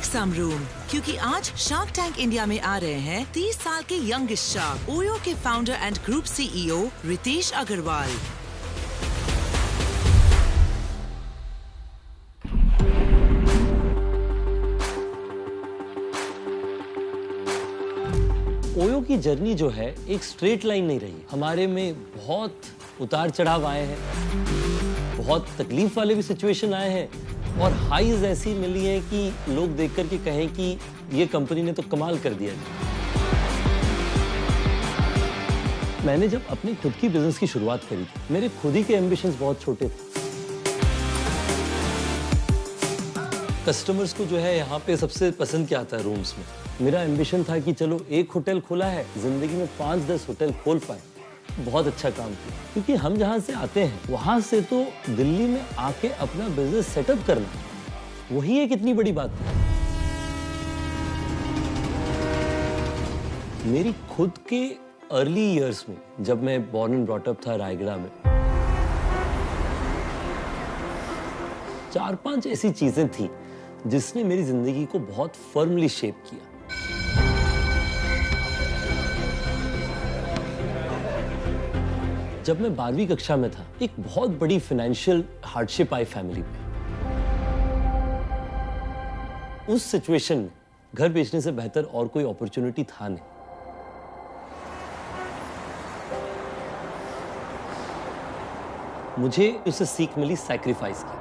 Make some room, क्योंकि आज shark tank India में आ रहे हैं 30 साल के यंगेस्ट शार्क, ओयो के founder and group CEO Ritesh Agarwal. Oyo की जर्नी जो है एक स्ट्रेट लाइन नहीं रही। हमारे में बहुत उतार चढ़ाव आए हैं, बहुत तकलीफ वाले भी सिचुएशन आए हैं और हाईज ऐसी मिली हैं कि लोग देख कर के कहें कि ये कंपनी ने तो कमाल कर दिया। मैंने जब अपनी खुद की बिजनेस की शुरुआत करी थी, मेरे खुद ही के एम्बिशंस बहुत छोटे थे। कस्टमर्स को जो है यहाँ पे सबसे पसंद क्या आता है रूम्स में। मेरा एम्बिशन था कि चलो एक होटल खोला है, जिंदगी में 5-10 होटल खोल पाए। बहुत अच्छा काम किया, क्योंकि हम जहाँ से आते हैं वहां से तो दिल्ली में आके अपना बिजनेस सेटअप करना वही एक इतनी बड़ी बात है। मेरी खुद के अर्ली इयर्स में, जब मैं बॉर्न एंड ब्रॉट अप था रायगढ़ में, 4-5 ऐसी चीजें थी जिसने मेरी जिंदगी को बहुत फर्मली शेप किया। जब मैं 12वीं कक्षा में था, एक बहुत बड़ी फाइनेंशियल हार्डशिप आई फैमिली में। उस सिचुएशन में घर बेचने से बेहतर और कोई अपॉर्चुनिटी था नहीं। मुझे उससे सीख मिली सैक्रिफाइस की।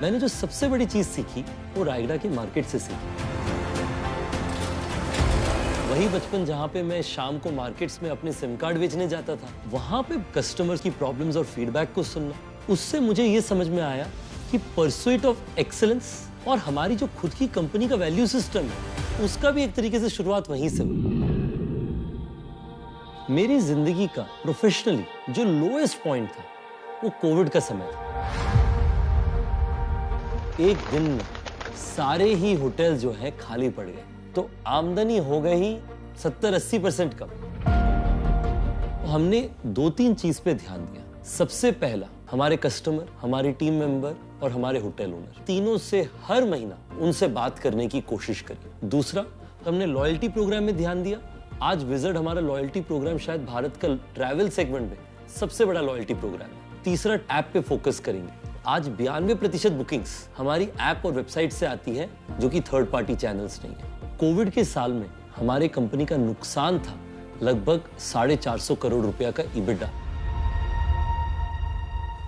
मैंने जो सबसे बड़ी चीज सीखी वो रायगढ़ की मार्केट से सीखी। वही बचपन जहां पे मैं शाम को मार्केट्स में अपने सिम कार्ड बेचने जाता था, वहां पे कस्टमर्स की प्रॉब्लम्स और फीडबैक को सुनना, उससे मुझे ये समझ में आया कि परस्यूट ऑफ एक्सीलेंस और हमारी जो खुद की कंपनी का वैल्यू सिस्टम है, उसका भी एक तरीके से शुरुआत वहीं से हुई। मेरी जिंदगी का प्रोफेशनली जो लोएस्ट पॉइंट था वो कोविड का समय था। एक दिन में सारे ही होटल जो हैं खाली पड़ गए, तो आमदनी हो गई 70-80% कम। हमने 2-3 चीज पे ध्यान दिया। सबसे पहला, हमारे कस्टमर, हमारी टीम मेंबर और हमारे होटल ओनर, तीनों से हर महीना उनसे बात करने की कोशिश करी। दूसरा, हमने लॉयल्टी प्रोग्राम में ध्यान दिया। आज विजिट हमारा लॉयल्टी प्रोग्राम शायद भारत का ट्रैवल सेगमेंट में सबसे बड़ा लॉयल्टी प्रोग्राम है। तीसरा, ऐप पे फोकस करेंगे। आज 92% बुकिंग्स हमारी ऐप और वेबसाइट से आती है, जो कि थर्ड पार्टी चैनल्स नहीं है। कोविड के साल में हमारे कंपनी का नुकसान था लगभग 450 करोड़ रुपया का ईबिटा।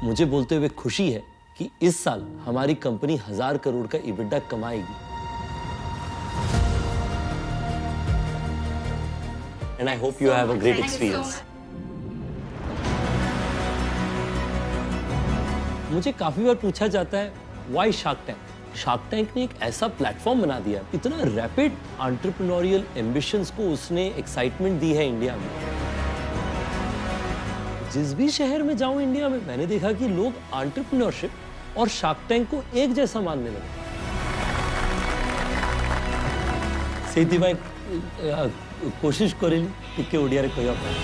मुझे बोलते हुए खुशी है कि इस साल हमारी कंपनी 1000 करोड़ का ईबिटा कमाएगी। And I hope you have a great experience. मुझे काफी बार पूछा जाता है, why shark tank? Shark tank ने एक ऐसा प्लेटफॉर्म बना दिया, इतना रैपिड एंटरप्रेन्योरियल एम्बिशंस को उसने एक्साइटमेंट दी है इंडिया में। जिस भी शहर में जाऊं इंडिया में, मैंने देखा कि लोग एंटरप्रेन्योरशिप और शार्क टैंक को एक जैसा मानने लगे। ସେଇଥିପାଇଁ कोशिश करेली ଟିକେ ଓଡ଼ିଆରେ କହିବା ପାଇଁ।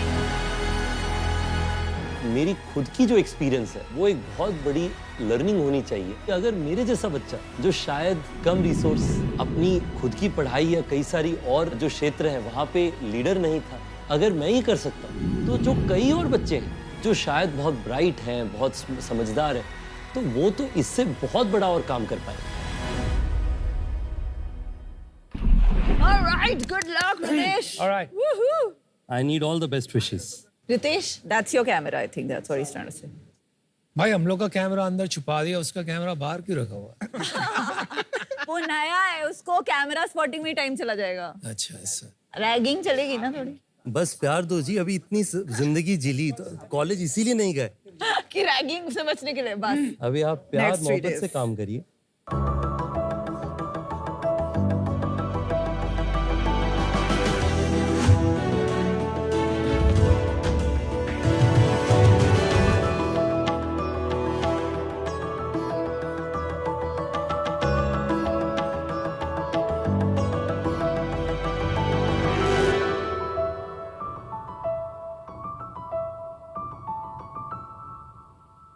मेरी खुद की जो एक्सपीरियंस है वो एक बहुत बड़ी लर्निंग होनी चाहिए कि अगर मेरे जैसा बच्चा जो शायद कम रिसोर्स, अपनी खुद की पढ़ाई या कई सारी और जो क्षेत्र है वहाँ पे लीडर नहीं था, अगर मैं ही कर सकता हूँ, तो जो कई और बच्चे हैं जो शायद बहुत ब्राइट हैं, बहुत समझदार हैं, तो वो तो इससे बहुत बड़ा और काम कर पाए। All right, good luck, Ritesh. All right. Woohoo! I need all the best wishes. Ritesh, that's your camera. I think that's what he's trying to say. भाई हम लोग का कैमरा अंदर छुपा दिया, उसका कैमरा बाहर क्यों रखा हुआ? वो नया है, उसको कैमरा स्पॉटिंग में टाइम चला जाएगा। अच्छा ऐसा। रैगिंग चलेगी ना थोड़ी। बस प्यार दो जी, अभी इतनी जिंदगी जिली, तो कॉलेज इसीलिए नहीं गए कि रैगिंग से बचने के लिए बस। अभी आप प्यार Next 3 मोहब्बत days. से काम करिए।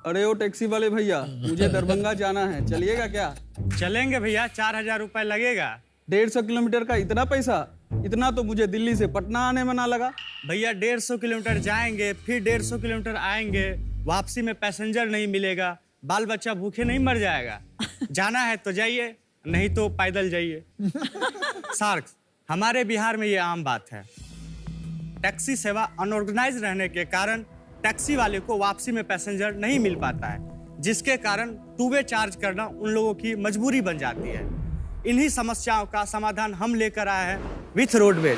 अरे ओ टैक्सी वाले भैया, मुझे दरभंगा जाना है, चलिएगा क्या? चलेंगे भैया, 4000 रुपए लगेगा। 150 किलोमीटर का इतना पैसा? इतना तो मुझे दिल्ली से पटना आने में ना लगा। भैया 150 किलोमीटर जाएंगे, फिर 150 किलोमीटर आएंगे, वापसी में पैसेंजर नहीं मिलेगा, बाल बच्चा भूखे नहीं मर जाएगा। जाना है तो जाइए, नहीं तो पैदल जाइए। सार्क्स, हमारे बिहार में ये आम बात है। टैक्सी सेवा अनऑर्गेनाइज रहने के कारण टैक्सी वाले को वापसी में पैसेंजर नहीं मिल पाता है, जिसके कारण टू वे चार्ज करना उन लोगों की मजबूरी बन जाती है। इन्हीं समस्याओं का समाधान हम लेकर आए हैं विथ रोडवेज।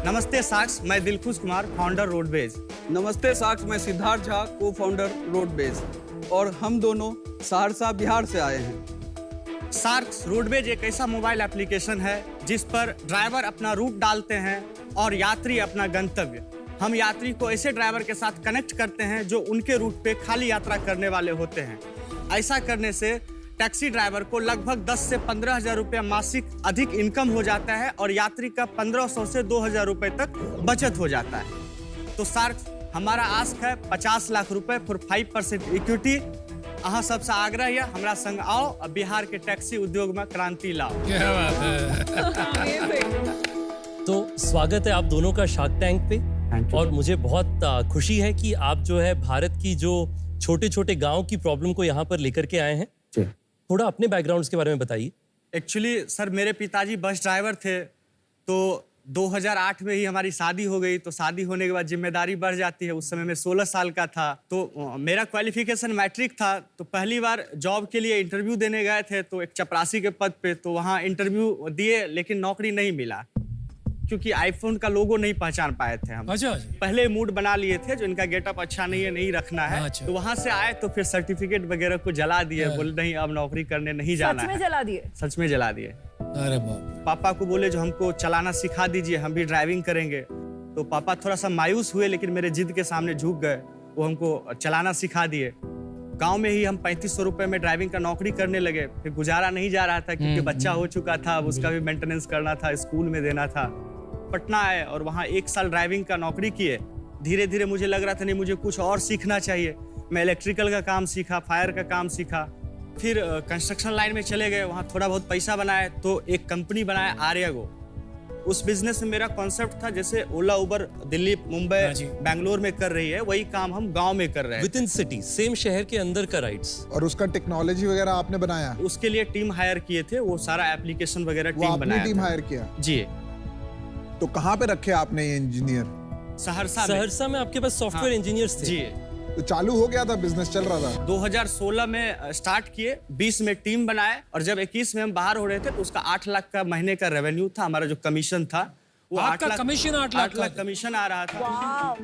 नमस्ते साक्ष, मैं दिलखुश कुमार, फाउंडर रोडवेज। नमस्ते साक्ष, मैं सिद्धार्थ झा, को फाउंडर रोडवेज, और हम दोनों सहरसा बिहार से आए हैं। सार्क्स रोडवेज एक ऐसा मोबाइल एप्लीकेशन है जिस पर ड्राइवर अपना रूट डालते हैं और यात्री अपना गंतव्य। हम यात्री को ऐसे ड्राइवर के साथ कनेक्ट करते हैं जो उनके रूट पे खाली यात्रा करने वाले होते हैं। ऐसा करने से टैक्सी ड्राइवर को लगभग 10 से 15 हजार रुपया मासिक अधिक इनकम हो जाता है और यात्री का 1500 से 2000 रुपए तक बचत हो जाता है। तो सार्क्स, हमारा आस्क है 50 लाख रुपए फॉर 5% इक्विटी। अहाँ सबसे आग्रह है हमरा संग आओ और बिहार के टैक्सी उद्योग में क्रांति लाओ। क्या बात है। तो स्वागत है आप दोनों का शार्क टैंक पे, और मुझे बहुत खुशी है कि आप जो है भारत की जो छोटे छोटे गांव की प्रॉब्लम को यहाँ पर लेकर के आए हैं। थोड़ा अपने बैकग्राउंड्स के बारे में बताइए। एक्चुअली सर, मेरे पिताजी बस ड्राइवर थे, तो 2008 में ही हमारी शादी हो गई। तो शादी होने के बाद जिम्मेदारी बढ़ जाती है। उस समय मैं 16 साल का था, तो मेरा क्वालिफिकेशन मैट्रिक था। तो पहली बार जॉब के लिए इंटरव्यू देने गए थे, तो एक चपरासी के पद पे, तो वहाँ इंटरव्यू दिए, लेकिन नौकरी नहीं मिला क्योंकि आईफोन का लोगो नहीं पहचान पाए थे हम। अच्छा। पहले मूड बना लिए थे जो इनका गेटअप अच्छा नहीं है, नहीं रखना है। अच्छा। तो वहां से आए तो फिर सर्टिफिकेट वगैरह को जला दिए, बोले नहीं अब नौकरी करने नहीं जाना है। सच में जला दिए? सच में जला दिए। अरे बाप। पापा को बोले जो हमको चलाना सिखा दीजिए, हम भी ड्राइविंग करेंगे। तो पापा थोड़ा सा मायूस हुए, लेकिन मेरे जिद के सामने झुक गए। वो हमको चलाना सिखा दिए। गांव में ही हम 3500 रुपए में ड्राइविंग का नौकरी करने लगे। फिर गुजारा नहीं जा रहा था क्योंकि बच्चा हो चुका था, अब उसका भी मेंटेनेंस करना था, स्कूल में देना था। पटना आए और वहाँ 1 साल ड्राइविंग का नौकरी किए। धीरे धीरे मुझे लग रहा था नहीं, मुझे कुछ और सीखना चाहिए। मैं इलेक्ट्रिकल का काम सीखा, फायर का काम सीखा, फिर कंस्ट्रक्शन लाइन में चले गए। वहाँ थोड़ा बहुत पैसा बनाए तो एक कंपनी बनाया आर्यागो। उस बिजनेस में मेरा कॉन्सेप्ट था जैसे ओला उबर दिल्ली मुंबई बैंगलोर में कर रही है, वही काम हम गांव में कर रहे हैं। विद इन सिटी, सेम शहर के अंदर का राइड्स। और उसका टेक्नोलॉजी वगैरह आपने बनाया? उसके लिए टीम हायर किए थे, वो सारा एप्लीकेशन वगैरह टीम बनाया। टीम हायर किया? जी। तो कहाँ पे रखे आपने ये इंजीनियर? सहरसा में आपके पास सॉफ्टवेयर इंजीनियर्स थे? जी। तो चालू हो गया था, बिजनेस चल रहा था? 2016 में स्टार्ट किए, 20 में टीम बनाए, और जब 21 में हम बाहर हो रहे थे तो उसका 8 लाख का महीने का रेवेन्यू था। हमारा जो कमीशन था वो 8 लाख कमीशन 8 लाख कमीशन आ रहा था।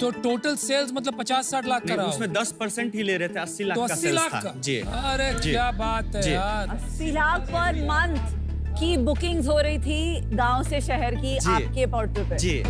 तो टोटल सेल्स मतलब 50-60 लाख का रहा? उसमें 10% ही ले रहे थे, 80 लाख तो का 80 लाख का? जी। अरे क्या बात है यार। 80 लाख पर मंथ की बुकिंग्स हो रही थी गांव से शहर की आपके पोर्टल पे। जी।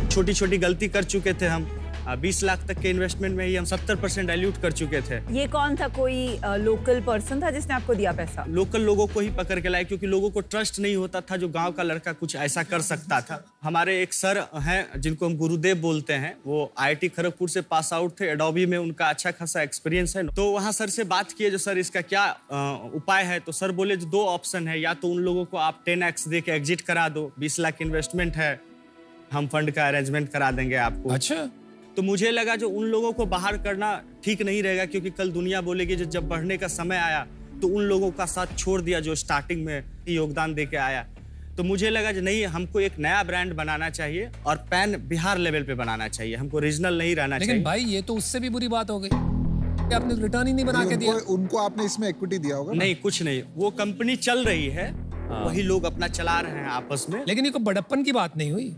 छोटी छोटी गलती कर चुके थे हम। 20 लाख तक के इन्वेस्टमेंट में ही हम 70% डाइल्यूट कर चुके थे। ये कौन था? कोई लोकल पर्सन था जिसने आपको दिया पैसा? लोकल लोगों को ही पकड़ के लाए, क्योंकि लोगों को ट्रस्ट नहीं होता था जो गांव का लड़का कुछ ऐसा कर सकता था। हमारे एक सर हैं जिनको हम गुरुदेव बोलते हैं, वो IIT खड़गपुर से पास आउट थे, एडोबी में उनका अच्छा खासा एक्सपीरियंस है। तो वहाँ सर से बात किए जो सर इसका क्या उपाय है। तो सर बोले जो 2 ऑप्शन है, या तो उन लोगों को आप 10x दे के एग्जिट करा दो, 20 लाख इन्वेस्टमेंट है, हम फंड का अरेंजमेंट करा देंगे आपको। अच्छा। तो मुझे लगा जो उन लोगों को बाहर करना ठीक नहीं रहेगा, क्योंकि कल दुनिया बोलेगी जो जब बढ़ने का समय आया तो उन लोगों का साथ छोड़ दिया जो स्टार्टिंग में योगदान दे के आया। तो मुझे लगा जो नहीं, हमको एक नया ब्रांड बनाना चाहिए और पैन बिहार लेवल पे बनाना चाहिए, हमको रीजनल नहीं रहना चाहिए। लेकिन भाई ये तो उससे भी बुरी बात हो गई, आपने रिटर्न ही नहीं बना के दिया। उनको आपने इसमें इक्विटी दिया होगा? नहीं, कुछ नहीं, वो कंपनी चल रही है, वही लोग अपना चला रहे हैं आपस में। लेकिन ये कोई बड़प्पन की बात नहीं हुई,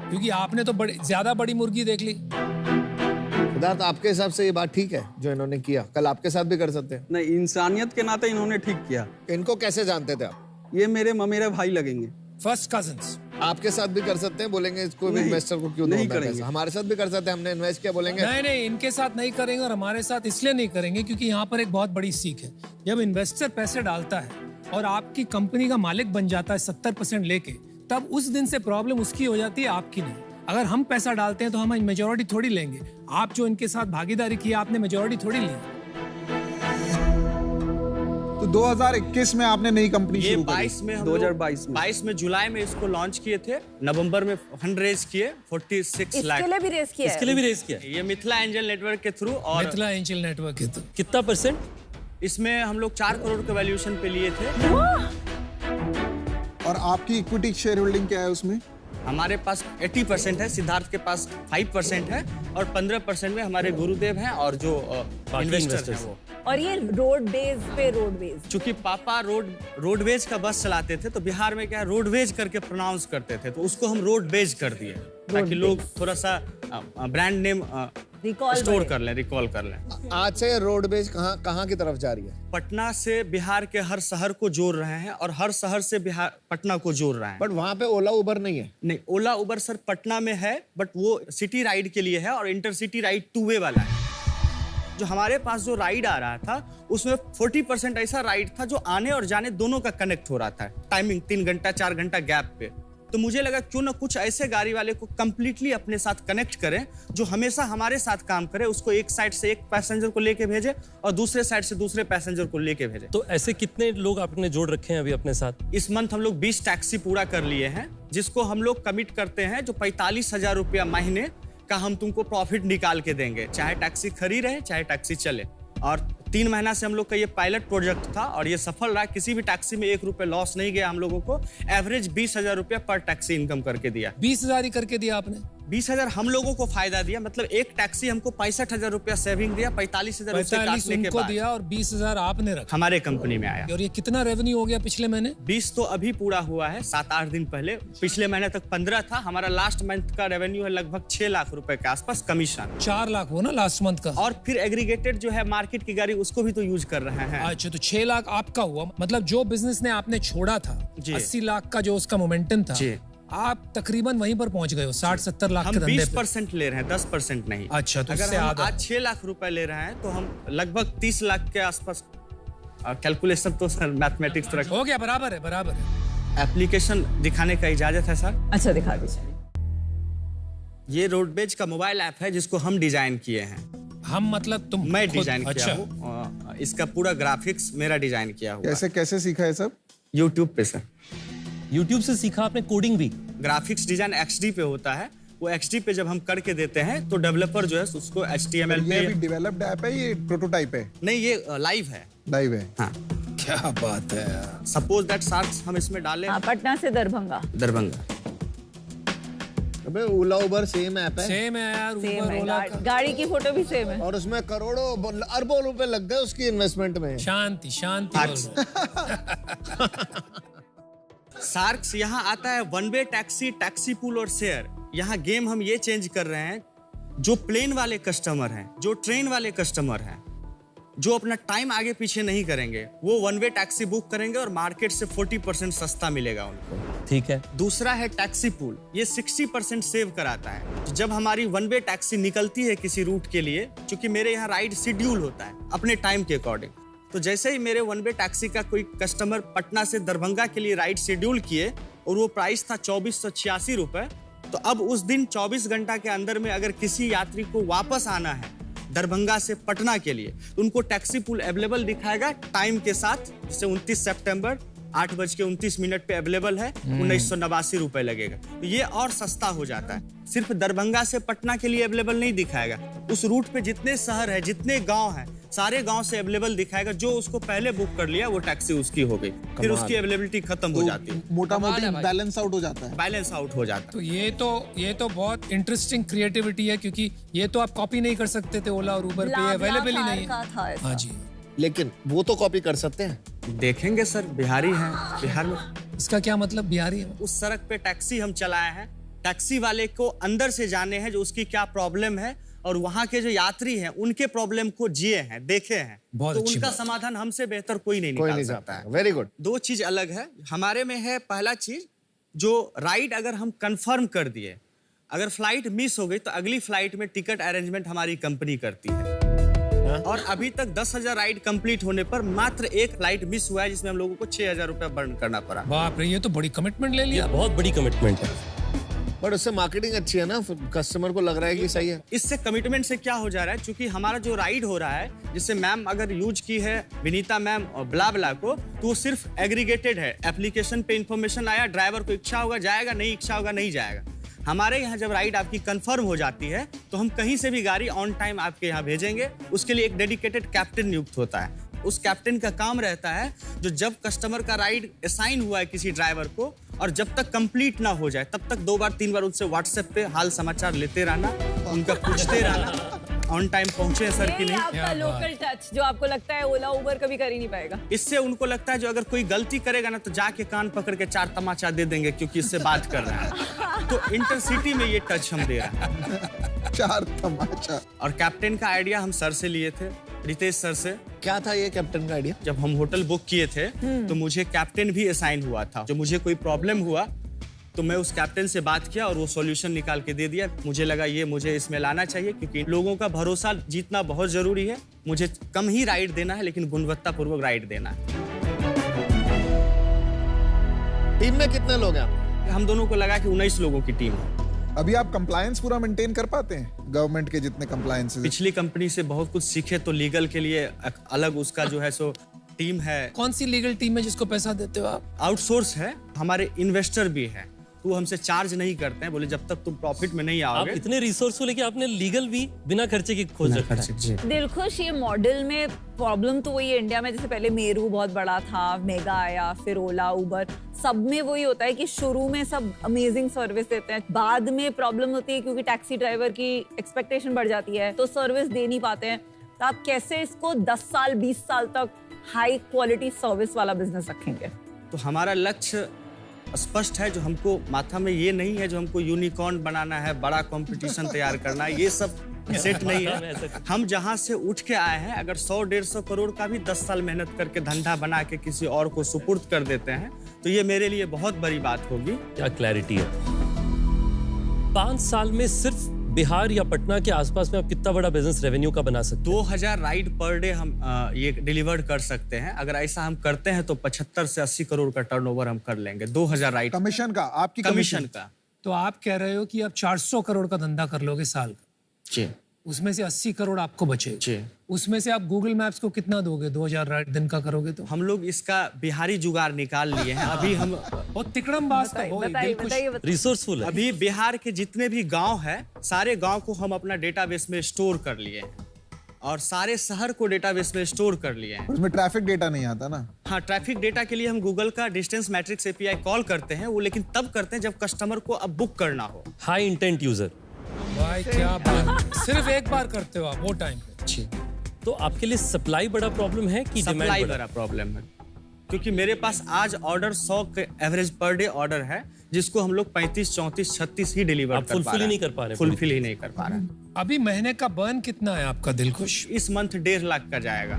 क्योंकि आपने तो ज्यादा बड़ी मुर्गी देख ली। सिद्धार्थ, आपके हिसाब से ये बात ठीक है जो इन्होंने किया? कल आपके साथ भी कर सकते हैं। नहीं, इंसानियत के नाते इन्होंने ठीक किया। इनको कैसे जानते थे आप? ये मेरे ममेरे भाई लगेंगे, फर्स्ट कजिन्स। आपके साथ भी कर सकते हैं, बोलेंगे इसको इन्वेस्टर को क्यों नहीं करेंगे? हमारे साथ भी कर सकते हैं, हमने इन्वेस्ट किया, बोलेंगे नहीं, इनके साथ नहीं करेंगे। और हमारे साथ इसलिए नहीं करेंगे क्योंकि यहाँ पर एक बहुत बड़ी सीख है। जब इन्वेस्टर पैसे डालता है और आपकी कंपनी का मालिक बन जाता है 70% लेके, तब उस दिन से प्रॉब्लम उसकी हो जाती है, आपकी नहीं। अगर हम पैसा डालते हैं तो हम मेजोरिटी थोड़ी लेंगे। आप जो इनके साथ भागीदारी की, आपने मेजोरिटी थोड़ी ली। तो 2021 में आपने नई कंपनी शुरू करी। 22 में हम 2022 में जुलाई में इसको लॉन्च किए थे। नवंबर में फंड रेज किए 46 लाख। इसके लिए भी रेज किया है? इसके लिए भी रेज किया। ये मिथिला एंजल नेटवर्क के थ्रू। और मिथिला एंजल नेटवर्क के थ्रू कितना परसेंट? इसमें हम लोग 4 करोड़ के वैल्यूएशन पे लिए थे। और आपकी इक्विटी शेयर होल्डिंग क्या है उसमें? हमारे पास 80% है, सिद्धार्थ के पास 5% है और 15% में हमारे गुरुदेव हैं और जो इन्वेस्टर्स हैं वो। और ये रोडवेज चूंकि पापा रोडवेज का बस चलाते थे, तो बिहार में क्या रोडवेज करके प्रोनाउंस करते थे, तो उसको हम रोडवेज कर दिए ताकि लोग थोड़ा सा ब्रांड नेम स्टोर कर लें, रिकॉल कर लें। आज से रोडवेज कहाँ की तरफ जा रही है? पटना से बिहार के हर शहर को जोड़ रहे हैं और हर शहर से बिहार पटना को जोड़ रहे हैं। बट वहाँ पे ओला उबर नहीं है? नहीं, ओला उबर सर पटना में है, बट वो सिटी राइड के लिए है और इंटरसिटी राइड 2 वे वाला है। जो हमारे पास जो राइड आ रहा था उसमें 40% ऐसा राइड था जो आने और जाने दोनों का कनेक्ट हो रहा था, टाइमिंग 3 घंटा 4 घंटा गैप पे। तो मुझे लगा क्यों ना कुछ ऐसे गाड़ी वाले को कंप्लीटली अपने साथ कनेक्ट करें जो हमेशा हमारे साथ काम करे, उसको एक साइड से एक पैसेंजर को लेके भेजे और दूसरे साइड से दूसरे पैसेंजर को लेके भेजे। तो ऐसे कितने लोग आपने जोड़ रखे हैं अभी अपने साथ? इस मंथ हम लोग 20 टैक्सी पूरा कर लिए हैं, जिसको हम लोग कमिट करते हैं जो 45,000 रुपया महीने का हम तुमको प्रॉफिट निकाल के देंगे, चाहे टैक्सी खड़ी रहे चाहे टैक्सी चले। और 3 महीना से हम लोग का ये पायलट प्रोजेक्ट था और ये सफल रहा। किसी भी टैक्सी में 1 रुपए लॉस नहीं गया। हम लोगों को एवरेज 20,000 रुपया पर टैक्सी इनकम करके दिया। 20,000 ही करके दिया आपने? 20,000 हम लोगों को फायदा दिया, मतलब एक टैक्सी हमको 65,000 रुपया सेविंग दिया, 45,000 उनको दिया और 20,000 आपने रखा, हमारे कंपनी में आया। और ये कितना रेवेन्यू हो गया पिछले महीने? 20 तो अभी पूरा हुआ है, 7-8 दिन पहले। पिछले महीने तक 15 था। हमारा लास्ट मंथ का रेवेन्यू है लगभग 6 लाख रुपए के आसपास, कमीशन 4 लाख हो ना लास्ट मंथ का। और फिर एग्रीगेटेड जो है मार्केट की गाड़ी, उसको भी तो यूज कर रहे हैं। अच्छा, तो 6 लाख आपका हुआ। मतलब जो बिजनेस ने आपने छोड़ा था 80 लाख का जो उसका मोमेंटम था, आप तकरीबन वहीं पर पहुंच गए हो 60-70 लाख के धंधे पे। 20% ले रहे हैं, 10% नहीं। अच्छा, तो अगर हम आज 6 लाख रुपए ले रहे हैं तो हम लगभग 30 लाख के आसपास। कैलकुलेशन तो सर मैथमेटिक्स तरह हो गया, बराबर है। एप्लीकेशन दिखाने का इजाजत है सर? अच्छा, दिखा दीजिए। ये रोडवेज का मोबाइल ऐप है जिसको हम डिजाइन किए हैं। हम मतलब तुम? मैं डिजाइन किया हूँ। इसका पूरा ग्राफिक्स मेरा डिजाइन किया हुआ। कैसे सीखा है सब? यूट्यूब पे सर। YouTube से सीखा आपने कोडिंग भी? ग्राफिक्स डिजाइन XD पे होता है, वो XD पे जब हम करके देते हैं तो डेवलपर जो है उसको HTML पे। ये अभी डेवलप्ड ऐप है, ये प्रोटोटाइप है? नहीं, ये लाइव है। लाइव है? हाँ। क्या बात है। सपोज दैट सार्क्स हम इसमें डालें। पटना से दरभंगा। अबे ओला उबर सेम ऐप है? सेम है यार, उबर ओला का। गाड़ी की फोटो भी सेम है और उसमें करोड़ों अरबों रुपए लग गए उसकी इन्वेस्टमेंट में। शांति सार्क्स यहाँ आता है one way taxi, taxi pool और शेयर। यहाँ गेम हम ये चेंज कर रहे हैं, जो प्लेन वाले कस्टमर हैं, जो ट्रेन वाले कस्टमर हैं, जो अपना टाइम आगे पीछे नहीं करेंगे, वो वन वे टैक्सी बुक करेंगे और मार्केट से 40% सस्ता मिलेगा उनको। ठीक है। दूसरा है टैक्सी पूल, ये 60% सेव कराता है। जब हमारी वन वे टैक्सी निकलती है किसी रूट के लिए, क्योंकि मेरे यहाँ राइड शेड्यूल होता है अपने टाइम के अकॉर्डिंग, तो जैसे ही मेरे वन वे टैक्सी का कोई कस्टमर पटना से दरभंगा के लिए राइड शेड्यूल किए और वो प्राइस था 2486 रुपए, तो अब उस दिन 24 घंटा के अंदर में अगर किसी यात्री को वापस आना है दरभंगा से पटना के लिए, तो उनको टैक्सी पूल अवेलेबल दिखाएगा टाइम के साथ। जैसे 29 सितंबर 8:29 पे अवेलेबल है, 1989 रुपए लगेगा। तो ये और सस्ता हो जाता है। सिर्फ दरभंगा से पटना के लिए अवेलेबल नहीं दिखाएगा, उस रूट पे जितने शहर है, जितने गांव हैं, सारे गांव से अवेलेबल दिखाएगा। जो उसको पहले बुक कर लिया वो टैक्सी उसकी हो गई, फिर उसकी अवेलेबिलिटी खत्म हो जाती है। मोटा मोटी बैलेंस आउट हो जाता है। बैलेंस आउट हो जाता है। तो ये तो बहुत इंटरेस्टिंग क्रिएटिविटी है, क्योंकि ये तो आप कॉपी नहीं कर सकते थे ओला और उबर पे, अवेलेबल ही नहीं है। हाँ जी, लेकिन वो तो कॉपी कर सकते हैं। देखेंगे सर, बिहारी हैं बिहार में। इसका क्या मतलब बिहारी है? उस सड़क पे टैक्सी हम चलाए हैं, टैक्सी वाले को अंदर से जाने हैं जो उसकी क्या प्रॉब्लम है, और वहाँ के जो यात्री हैं उनके प्रॉब्लम को जिए हैं, देखे हैं, तो उनका समाधान हमसे बेहतर कोई नहीं निकाल सकता है। Very good. 2 चीज अलग है हमारे में है। पहला चीज, जो राइड अगर हम कंफर्म कर दिए, अगर फ्लाइट मिस हो गई तो अगली फ्लाइट में टिकट अरेंजमेंट हमारी कंपनी करती है। और अभी तक 10,000 राइड कंप्लीट होने पर मात्र 1 फ्लाइट मिस हुआ है, जिसमें हम लोगों को 6,000 रुपया बर्न करना पड़ा। बाप रे, ये तो बड़ी कमिटमेंट ले लिया। बहुत बड़ी कमिटमेंट है। बट उससे मार्केटिंग अच्छी है ना, कस्टमर को लग रहा है कि सही है। इससे कमिटमेंट से क्या हो जा रहा है, क्योंकि हमारा जो राइड हो रहा है, जिससे मैम अगर यूज की है विनीता मैम और ब्ला ब्ला को, तो वो सिर्फ एग्रीगेटेड है। एप्लीकेशन पे इंफॉर्मेशन आया, ड्राइवर को इच्छा होगा जाएगा, नहीं इच्छा होगा नहीं जाएगा। हमारे यहाँ जब राइड आपकी कंफर्म हो जाती है तो हम कहीं से भी गाड़ी ऑन टाइम आपके यहाँ भेजेंगे। उसके लिए एक डेडिकेटेड कैप्टन नियुक्त होता है। उस कैप्टन का काम रहता है जो जब कस्टमर का राइड असाइन हुआ है किसी ड्राइवर को और जब तक कंप्लीट ना हो जाए तब तक 2 बार 3 बार उनसे व्हाट्सएप पे हाल समाचार लेते रहना, उनका पूछते रहना ऑन टाइम पहुंचे सर कि नहीं। आपका लोकल टच जो आपको लगता है ओला उबर कभी कर ही नहीं पाएगा। इससे उनको लगता है जो अगर कोई गलती करेगा ना तो जाके कान पकड़ के 4 तमाचा दे देंगे क्योंकि इससे बात कर रहा है। तो इंटरसिटी में ये टच हम दे रहे हैं। 4 तमाचा। और कैप्टन का आइडिया हम सर से लिए थे, रितेश सर से। क्या था ये कैप्टन का आइडिया? जब हम होटल बुक किए थे तो मुझे कैप्टन भी असाइन हुआ था। जो मुझे कोई प्रॉब्लम हुआ तो मैं उस कैप्टन से बात किया और वो सॉल्यूशन निकाल के दे दिया। मुझे लगा ये मुझे इसमें लाना चाहिए क्योंकि लोगों का भरोसा जीतना बहुत जरूरी है। मुझे कम ही राइड देना है लेकिन गुणवत्तापूर्वक राइड देना है। टीम में कितने लोग हैं? हम दोनों को लगा कि 19 लोगों की टीम है। अभी आप कंप्लायंस पूरा मेंटेन कर पाते हैं? गवर्नमेंट के जितने कंप्लायंस? पिछली कंपनी से बहुत कुछ सीखे तो लीगल के लिए अलग उसका जो है सो टीम है। कौन सी लीगल टीम है जिसको पैसा देते हो आप? आउटसोर्स है। हमारे इन्वेस्टर भी है, वो हमसे चार्ज नहीं करते हैं। बोले जब तक तुम प्रॉफिट में नहीं आओगे। आप इतने रिसोर्स को लेके आपने लीगल भी बिना खर्चे की खोज रखा है। दिलखुश, ये मॉडल में प्रॉब्लम तो वही है इंडिया में, जैसे पहले मेरू बहुत बड़ा था, मेगा आया, फिर ओला उबर, सब में वही होता है कि शुरू में सब अमेजिंग सर्विस देते हैं, बाद में प्रॉब्लम होती है क्योंकि टैक्सी ड्राइवर की एक्सपेक्टेशन बढ़ जाती है तो सर्विस दे नहीं पाते हैं। तो आप कैसे इसको 10 साल 20 साल तक हाई क्वालिटी सर्विस वाला बिजनेस रखेंगे? तो हमारा लक्ष्य स्पष्ट है। जो हमको माथा में ये नहीं है जो हमको यूनिकॉर्न बनाना है, बड़ा कंपटीशन तैयार करना है, ये सब सेट नहीं है। हम जहां से उठ के आए हैं, अगर 100-150 करोड़ का भी 10 साल मेहनत करके धंधा बना के किसी और को सुपुर्द कर देते हैं तो ये मेरे लिए बहुत बड़ी बात होगी। क्या क्लैरिटी है। 5 साल में सिर्फ बिहार या पटना के आसपास में आप कितना बड़ा बिजनेस रेवेन्यू का बना सकते हैं? 2000 राइड पर डे हम ये डिलीवर कर सकते हैं। अगर ऐसा हम करते हैं तो 75 से 80 करोड़ का टर्नओवर हम कर लेंगे। 2000 राइड कमीशन का? आपकी कमीशन का। तो आप कह रहे हो कि आप 400 करोड़ का धंधा कर लोगे साल का? जी। उसमें से 80 करोड़ आपको बचेगा। जी। उसमें से आप गूगल मैप्स को कितना दोगे? 2000 राइड दिन का करोगे तो? हम लोग इसका बिहारी जुगाड़ निकाल लिए हैं। अभी हम बहुत तिकड़म बात है, रिसोर्सफुल है। अभी बिहार के जितने भी गांव हैं, सारे गांव को हम अपना डेटाबेस में स्टोर कर लिए हैं और सारे शहर को डेटाबेस में स्टोर कर लिए हैं। उसमें ट्रैफिक डेटा नहीं आता ना? हाँ, ट्रैफिक डेटा के लिए हम गूगल का डिस्टेंस मैट्रिक्स एपीआई कॉल करते हैं, वो लेकिन तब करते हैं जब कस्टमर को अब बुक करना हो। High intent user. भाई क्या बात, सिर्फ एक बार करते हो आप वो टाइम पे? जी। तो आपके लिए सप्लाई बड़ा प्रॉब्लम है कि सप्लाई बड़ा प्रॉब्लम है? क्योंकि मेरे पास आज ऑर्डर 100 के एवरेज पर डे ऑर्डर है जिसको हम लोग 35, 34, 36 ही डिलीवर कर पा रहे हैं। फुलफिल ही नहीं कर पा रहे। फुलफिल ही नहीं कर पा रहे हैं। अभी महीने का बर्न कितना है आपका दिलखुश? इस मंथ 1.5 लाख का जाएगा।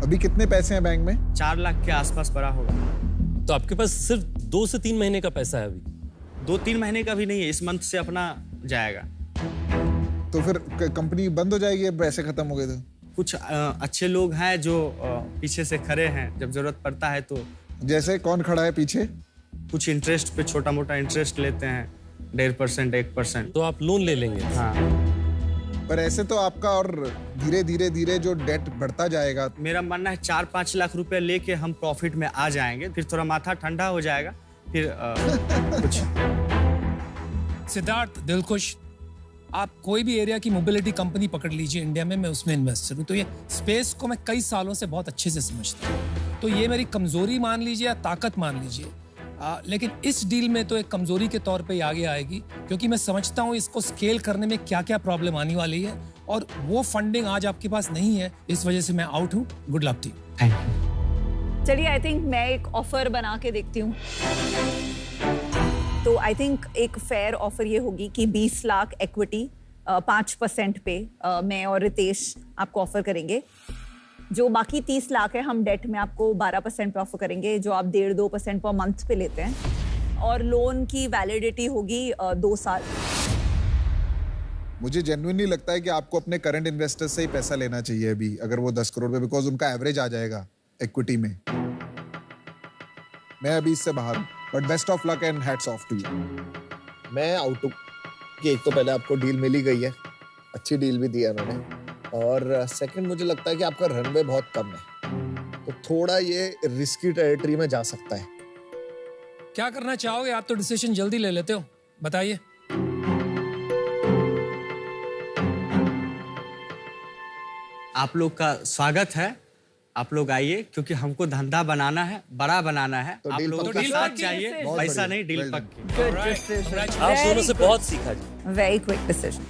अभी कितने पैसे हैं बैंक में? 4 लाख के आसपास पड़ा होगा। तो आपके पास सिर्फ 2 से 3 महीने का पैसा है अभी? 2-3 महीने का भी नहीं है, इस मंथ से अपना जाएगा। तो फिर कंपनी बंद हो जाएगी अब पैसे खत्म हो गए तो? कुछ अच्छे लोग हैं जो पीछे से खड़े हैं, जब जरूरत पड़ता है तो। जैसे कौन खड़ा है पीछे? कुछ इंटरेस्ट पे छोटा मोटा इंटरेस्ट लेते हैं, 1.5%, 1%। तो आप लोन ले लेंगे? हाँ। पर ऐसे तो आपका और धीरे धीरे धीरे जो डेट बढ़ता जाएगा। मेरा मानना है 4-5 लाख रुपए लेके हम प्रॉफिट में आ जाएंगे, फिर थोड़ा माथा ठंडा हो जाएगा, फिर कुछ। सिद्धार्थ, दिलखुश, आप कोई भी एरिया की मोबिलिटी कंपनी पकड़ लीजिए इंडिया में, मैं उसमें इन्वेस्टर हूँ, तो ये स्पेस को मैं कई सालों से बहुत अच्छे से समझता हूँ। तो ये मेरी कमजोरी मान लीजिए या ताकत मान लीजिए, लेकिन इस डील में तो एक कमजोरी के तौर पे आगे आएगी क्योंकि मैं समझता हूँ इसको स्केल करने में क्या क्या प्रॉब्लम आने वाली है और वो फंडिंग आज आपके पास नहीं है, इस वजह से मैं आउट हूँ। Good luck team. चलिए, आई थिंक मैं एक ऑफर बना के देखती हूँ। तो आई थिंक एक फेयर ऑफर ये होगी कि 20 लाख इक्विटी 5% पे मैं और रितेश आपको ऑफर करेंगे। जो बाकी 30 लाख है हम डेट में आपको 12% पे ऑफर करेंगे, जो आप 1.5-2% पर मंथ पे लेते हैं, और लोन की वैलिडिटी होगी 2 साल। मुझे जेन्युइनली लगता है कि आपको अपने करंट इन्वेस्टर्स से ही पैसा लेना चाहिए अभी, अगर वो 10 करोड़ पे, बिकॉज उनका एवरेज आ जाएगा इक्विटी में। मैं अभी इससे बाहर हूं, but best of luck and hats off to you. मैं आउट कि एक तो पहले आपको डील मिल ही गई है, अच्छी डील भी दी है उन्होंने, और सेकंड मुझे लगता है कि आपका रनवे बहुत कम है, तो थोड़ा ये रिस्की टेरिटरी में जा सकता है। क्या करना चाहोगे आप? तो डिसीजन जल्दी ले लेते हो, बताइए। आप लोग का स्वागत है, आप लोग आइए, क्योंकि हमको धंधा बनाना है, बड़ा बनाना है। तो आप डील लोगों पक्की का है? साथ चाहिए, पैसा नहीं, डील पक्की। Good decision. आप दोनों से बहुत सीखा जी। Very quick decision.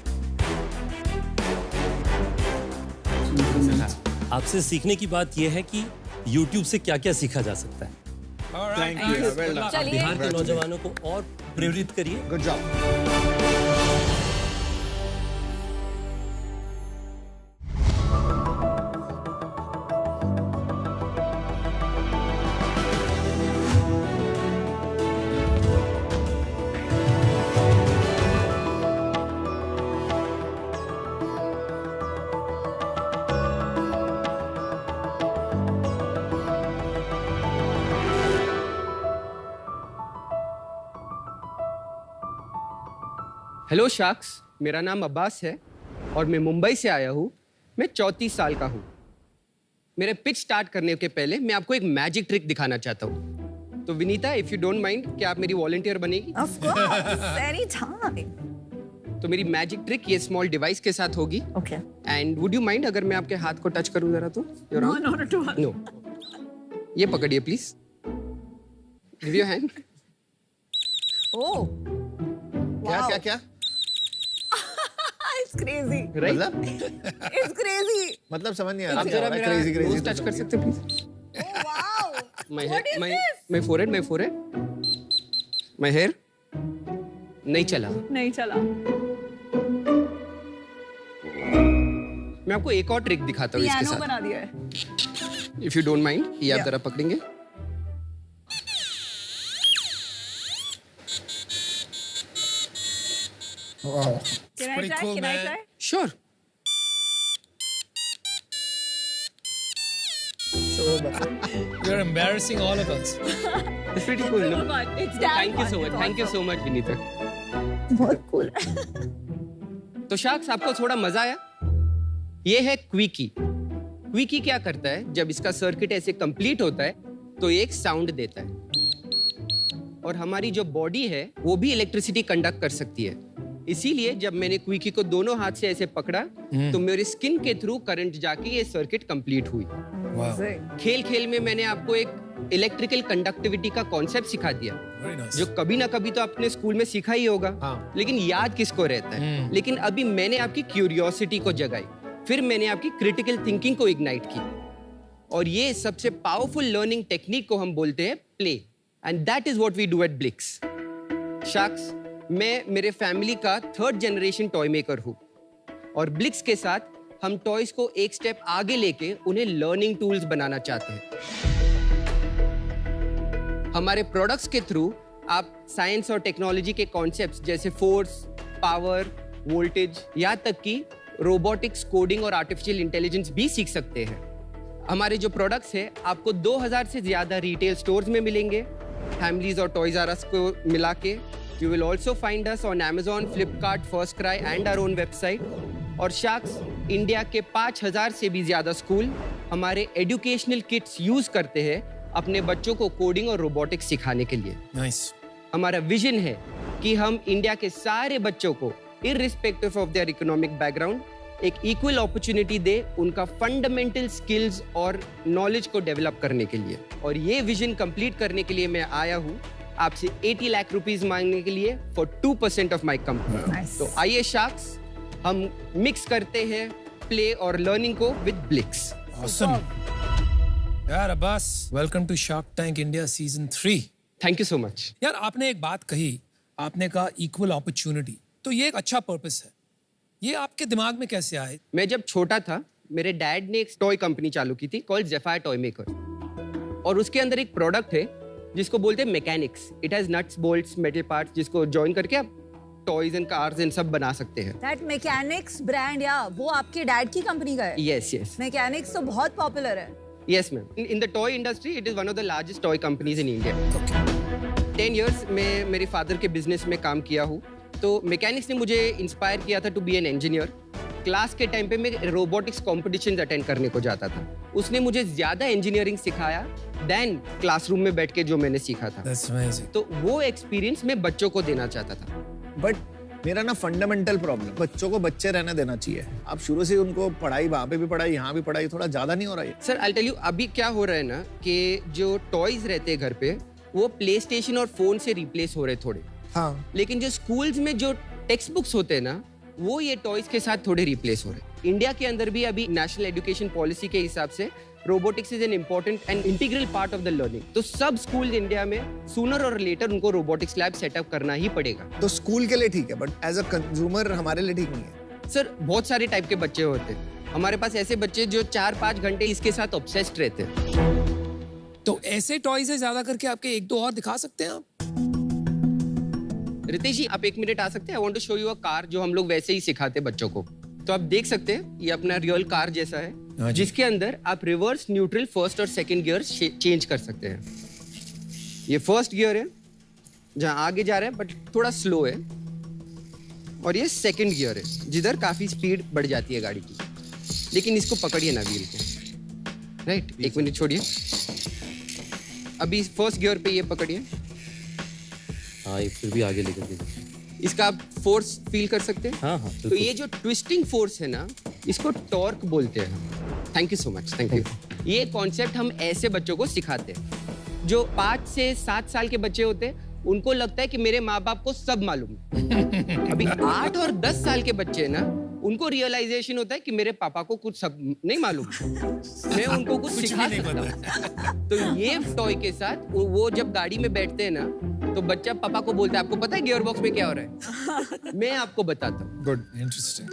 आपसे सीखने की बात यह है कि YouTube से क्या-क्या सीखा जा सकता है। Thank you. Well done. आप बिहार के नौजवानों को और प्रेरित करिए। Good job. हेलो शार्क्स, मेरा नाम अब्बास है और मैं मुंबई से आया हूँ। मैं 34 साल का हूँ। मेरे पिच स्टार्ट करने के पहले मैं आपको एक मैजिक ट्रिक दिखाना चाहता हूँ। तो Vinita, if you don't mind, क्या आप मेरी वॉलंटियर बनेगी? Of course, anytime. तो मेरी मैजिक ट्रिक ये स्मॉल डिवाइस के साथ होगी। Okay. And would you mind अगर मैं आपके हाथ को टच करूँ जरा तो? No, not at all. No, ये पकड़िए please. Give your hand. Oh. क्या Wow. क्या क्या? It's crazy. मतलब It's crazy. मतलब समझ नहीं आ रहा। आप जरा मेरा क्रेजी क्रेजी नोज टच कर सकते please? Oh wow. My What is this? My forehead my hair. नहीं चला। नहीं चला. मैं आपको एक और ट्रिक दिखाता हूँ इसके पियानो साथ, बना दिया है. If you don't mind. ये आप Yeah. जरा पकड़ेंगे। Can I pretty try? cool, Can I man. try? Sure. You're embarrassing all of us. It's pretty cool, no? It's damn Thank you so fun. much. It's Thank you so much, Vinita. बहुत cool. तो sharks, आपको थोड़ा मजा आया? ये है quickie. Quickie क्या करता है, जब इसका सर्किट ऐसे कंप्लीट होता है तो ये एक साउंड देता है, और हमारी जो बॉडी है वो भी इलेक्ट्रिसिटी कंडक्ट कर सकती है। इसीलिए जब मैंने क्विकी को दोनों हाथ से ऐसे पकड़ा तो मेरी स्किन के थ्रू करंट जाके ये सर्किट कंप्लीट हुई। खेल खेल में मैंने आपको एक इलेक्ट्रिकल कंडक्टिविटी का कॉन्सेप्ट सिखा दिया, Very nice. जो कभी ना कभी तो आपने स्कूल में सीखा ही होगा। हाँ। लेकिन याद किसको रहता है। लेकिन अभी मैंने आपकी क्यूरियोसिटी को जगाई, फिर मैंने आपकी क्रिटिकल थिंकिंग को इग्नाइट की, और ये सबसे पावरफुल लर्निंग टेक्निक को हम बोलते हैं play, and that is what we do at Blix. Sharks, मैं मेरे फैमिली का 3rd जनरेशन टॉय मेकर हूँ, और ब्लिक्स के साथ हम टॉयज को एक स्टेप आगे लेके उन्हें लर्निंग टूल्स बनाना चाहते हैं। हमारे प्रोडक्ट्स के थ्रू आप साइंस और टेक्नोलॉजी के कॉन्सेप्ट्स जैसे फोर्स, पावर, वोल्टेज, यहाँ तक कि रोबोटिक्स, कोडिंग और आर्टिफिशियल इंटेलिजेंस भी सीख सकते हैं। हमारे जो प्रोडक्ट्स हैं आपको 2000 से ज्यादा रिटेल स्टोर्स में मिलेंगे, फैमिलीज और टॉयज आर अस को मिला के। You will also find us on Amazon, Flipkart, FirstCry and our own website. और शार्क्स, इंडिया के 5000 से भी ज्यादा स्कूल हमारे एजुकेशनल किट्स यूज करते हैं अपने बच्चों को कोडिंग और रोबोटिक्स सिखाने के लिए। Nice. हमारा विजन है कि हम इंडिया के सारे बच्चों को irrespective of their economic background एक इक्वल अपॉर्चुनिटी दे उनका फंडामेंटल स्किल्स और नॉलेज को डेवलप करने के लिए। और ये विजन कंप्लीट करने के लिए मैं आया हूँ आपसे 80 लाख रुपीस मांगने के लिए for 2% of my company. Nice. तो आइए शार्क्स, हम मिक्स करते हैं प्ले और लर्निंग को विद ब्लिक्स। Awesome. यार Abbas, welcome to shark tank India season 3। Thank you so much. यार आपने एक बात कही, आपने कहा इक्वल अपॉर्चुनिटी, तो ये एक अच्छा पर्पस है। ये आपके दिमाग में कैसे आए? मैं जब छोटा था, मेरे डैड ने एक टॉय कंपनी चालू की थी कॉल्ड ज़ेफायर टॉय मेकर, और उसके अंदर एक प्रोडक्ट है जिसको बोलते हैं mechanics. It has nuts, bolts, metal parts, जिसको जॉइन करके आप टॉयज एंड कार्स एंड सब बना सकते हैं। That mechanics brand, या वो आपके डैड की कंपनी का है? यस यस Mechanics तो बहुत पॉपुलर है. Yes ma'am. In the toy industry it is one of the largest toy companies in India. 10 years मैं मेरे फादर के बिजनेस में काम किया हूँ। तो मैकेनिक्स ने मुझे इंस्पायर किया था to be an engineer. Class के टाइम पे मैं रोबोटिक्स कॉम्पिटिशंस अटेंड करने को जाता था। उसने मुझे ज्यादा इंजीनियरिंग सिखाया देन क्लासरूम में बैठ के जो मैंने सीखा था। That's amazing. तो वो एक्सपीरियंस मैं बच्चों को देना चाहता था। बट मेरा ना फंडामेंटल प्रॉब्लम, बच्चों को बच्चे रहने देना चाहिए। आप शुरू से उनको पढ़ाई, वहाँ पे भी पढ़ाई, यहाँ भी पढ़ाई, थोड़ा ज्यादा नहीं हो रहा है? सर आई टेल यू, अभी क्या हो रहा है ना कि जो टॉयज रहते हैं घर पे वो प्ले स्टेशन और फोन से रिप्लेस हो रहे थोड़े। हाँ। लेकिन जो स्कूल्स में जो टेक्स्ट बुक्स होते हैं ना, वो ये टॉयज के साथ थोड़े रिप्लेस हो रहे हैं। इंडिया के अंदर भी अभी नेशनल एजुकेशन पॉलिसी के हिसाब से robotics is an important and integral part of the learning. तो सब स्कूल इंडिया में सूनर और लेटर उनको रोबोटिक्स लैब सेटअप करना ही पड़ेगा। तो स्कूल के लिए ठीक है, बट एज अ कंज्यूमर हमारे लिए ठीक नहीं है। सर बहुत सारे टाइप के बच्चे होते हैं हमारे पास, ऐसे बच्चे जो 4-5 घंटे इसके साथ ऑब्सेस्ड रहते हैं। तो ऐसे टॉय से ज्यादा करके आपके 1-2 और दिखा सकते हैं आप? रितेश जी, आप 1 मिनट आ सकते हैं? I want to show you a car जो हम लोग वैसे ही सिखाते हैं बच्चों को। तो आप देख सकते हैं ये अपना रियल कार जैसा है, जिसके अंदर आप रिवर्स, न्यूट्रल, फर्स्ट और सेकंड गियर चेंज कर सकते हैं। ये फर्स्ट गियर है जहां आगे जा रहा है बट थोड़ा स्लो है, और ये सेकंड गियर है जिधर काफी स्पीड बढ़ जाती है गाड़ी की। लेकिन इसको पकड़िए ना व्हील को, राइट? 1 मिनट छोड़िए। अभी फर्स्ट गियर पे ये पकड़िए। हाँ, ये फिर भी आगे लेकर के इसका आप फोर्स फील कर सकते हैं। हाँ, तो ये जो ट्विस्टिंग फोर्स है ना, इसको टॉर्क बोलते हैं। Thank you so much, thank you. ये कॉन्सेप्ट हम ऐसे बच्चों को सिखाते हैं जो 5 से 7 साल के बच्चे होते हैं। उनको लगता है कि मेरे माँ बाप को सब मालूम है। अभी 8 और 10 साल के बच्चे ना, उनको रियलाइजेशन होता है कि मेरे पापा को कुछ सब नहीं मालूम, मैं उनको कुछ सिखा सकता हूँ। तो ये टॉय के साथ वो जब गाड़ी में बैठते हैं ना, तो बच्चा पापा को बोलता है, आपको पता है गियर बॉक्स में क्या हो रहा है? मैं आपको बताता हूँ। Good, interesting,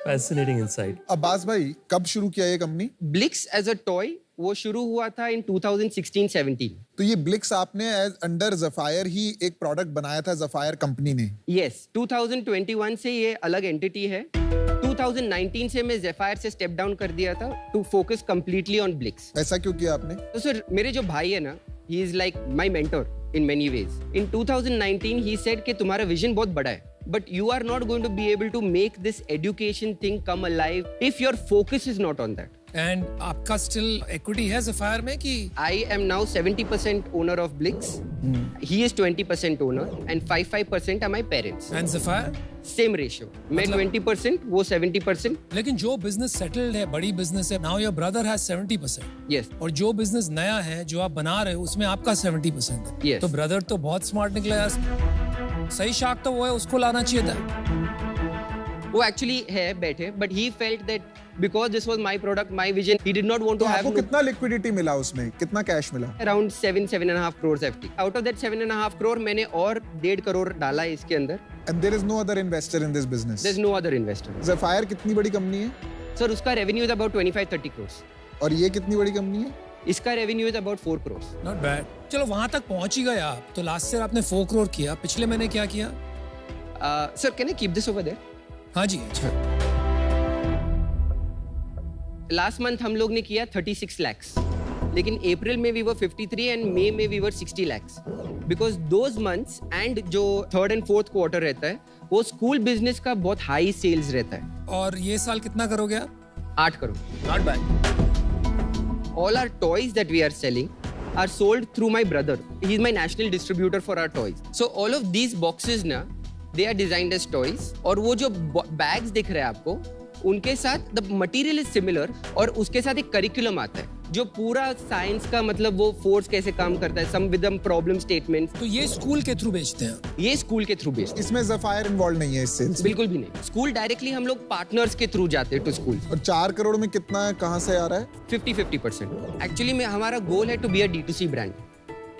fascinating insight. Abbas भाई, कब शुरू किया ये कंपनी? ब्लिक्स एज अ टॉय वो शुरू हुआ था इन 2016-17। तो ये ब्लिक्स आपने एज अंडर ज़फायर ही एक प्रोडक्ट बनाया था ज़फायर कंपनी ने? यस, 2021 से ये अलग एंटिटी है। 2019 से मैं ज़फायर से स्टेप डाउन कर दिया था टू फोकस कंप्लीटली ऑन ब्लिक्स। ऐसा क्यों किया आपने? तो सर, मेरे जो भाई है ना, he is like my mentor in many ways. In 2019 he said कि तुम्हारा विजन बहुत बड़ा है, but you are not going to be able to make this education thing come alive if your focus is not on that. And आपका still equity है ज़फायर में कि? I am now 70% owner of Blix. He is 20% owner and 5% are my parents. And ज़फायर? Same ratio. मैं 20%, वो 70%. लेकिन जो business settled है, बड़ी बिजनेस है, now your brother has 70%. Yes. और जो बिजनेस नया है, जो आप बना रहे हो, उसमें आपका 70% है. Yes. तो ब्रदर तो बहुत स्मार्ट निकला यार। सही शार्क तो वो है, उसको लाना चाहिए था। वो एक्चुअली है बैठे, but he felt that because this was my product, my vision, he did not want to have. आपको कितना लिक्विडिटी मिला उसमें? कितना कैश मिला? Around 7.5 crores FT. Out of that 7.5 crore, मैंने और 1.5 करोड़ डाला है इसके अंदर. And there is no other investor in this business. There's no other investor. ज़फायर कितनी बड़ी कंपनी है? सर, उसका रेवेन्यू is about 25-30 crores. और ये कितनी बड़ी कंपनी है? इसका revenue is about 4 crores. Not bad. चलो वहां तक पहुंच ही गए आप। तो लास्ट ईयर आपने 4 करोड़ किया, पिछले महीने क्या किया? Sir, can I keep this over there? हाँ जी, अच्छा। लास्ट मंथ हम लोग ने किया 36 lakhs, लेकिन अप्रैल में we were 53 and मई में we were 60 lakhs, because those months and जो 3rd and 4th quarter रहता है, वो स्कूल बिजनेस का बहुत हाई सेल्स रहता है। और ये साल कितना करोगे आप? 8 crore. Not bad. All our toys that we are selling are sold through my brother. He is my national distributor for our toys. So all of these boxes ना, they are designed as toys. और वो जो bags दिख रहे हैं आपको, उनके साथ the material is similar, और उसके साथ एक curriculum आता है जो पूरा साइंस का, मतलब वो फोर्स कैसे काम करता है, some with them problem statements. तो ये स्कूल के थ्रू बेचते हैं? ये स्कूल के थ्रू बेचते हैं। इसमें ज़फायर इन्वॉल्व नहीं है इस सेल्स? बिल्कुल भी नहीं। स्कूल डायरेक्टली हम लोग पार्टनर्स के थ्रू जाते हैं टू स्कूल। और 4 करोड़ में कितना कहाँ से आ रहा है? 50-50%। एक्चुअली में हमारा गोल है to be a D2C brand.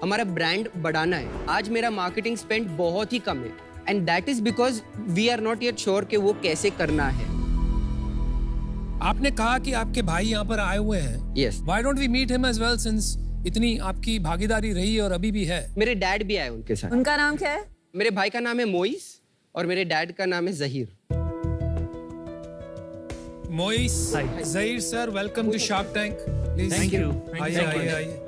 हमारा ब्रांड बढ़ाना है। आज मेरा मार्केटिंग स्पेंड बहुत ही कम है, and that is because we are not yet sure कि वो कैसे करना है। आपने कहा कि आपके भाई यहाँ पर आए हुए हैं। Yes. Why don't we meet him as well, since इतनी आपकी भागीदारी रही है और अभी भी है? मेरे डैड भी आए उनके साथ। उनका नाम क्या है? मेरे भाई का नाम है मोइस और मेरे डैड का नाम है Zaheer. Moiz, Zaheer sir, welcome to shark tank. Thank you. आइए आइए आइए।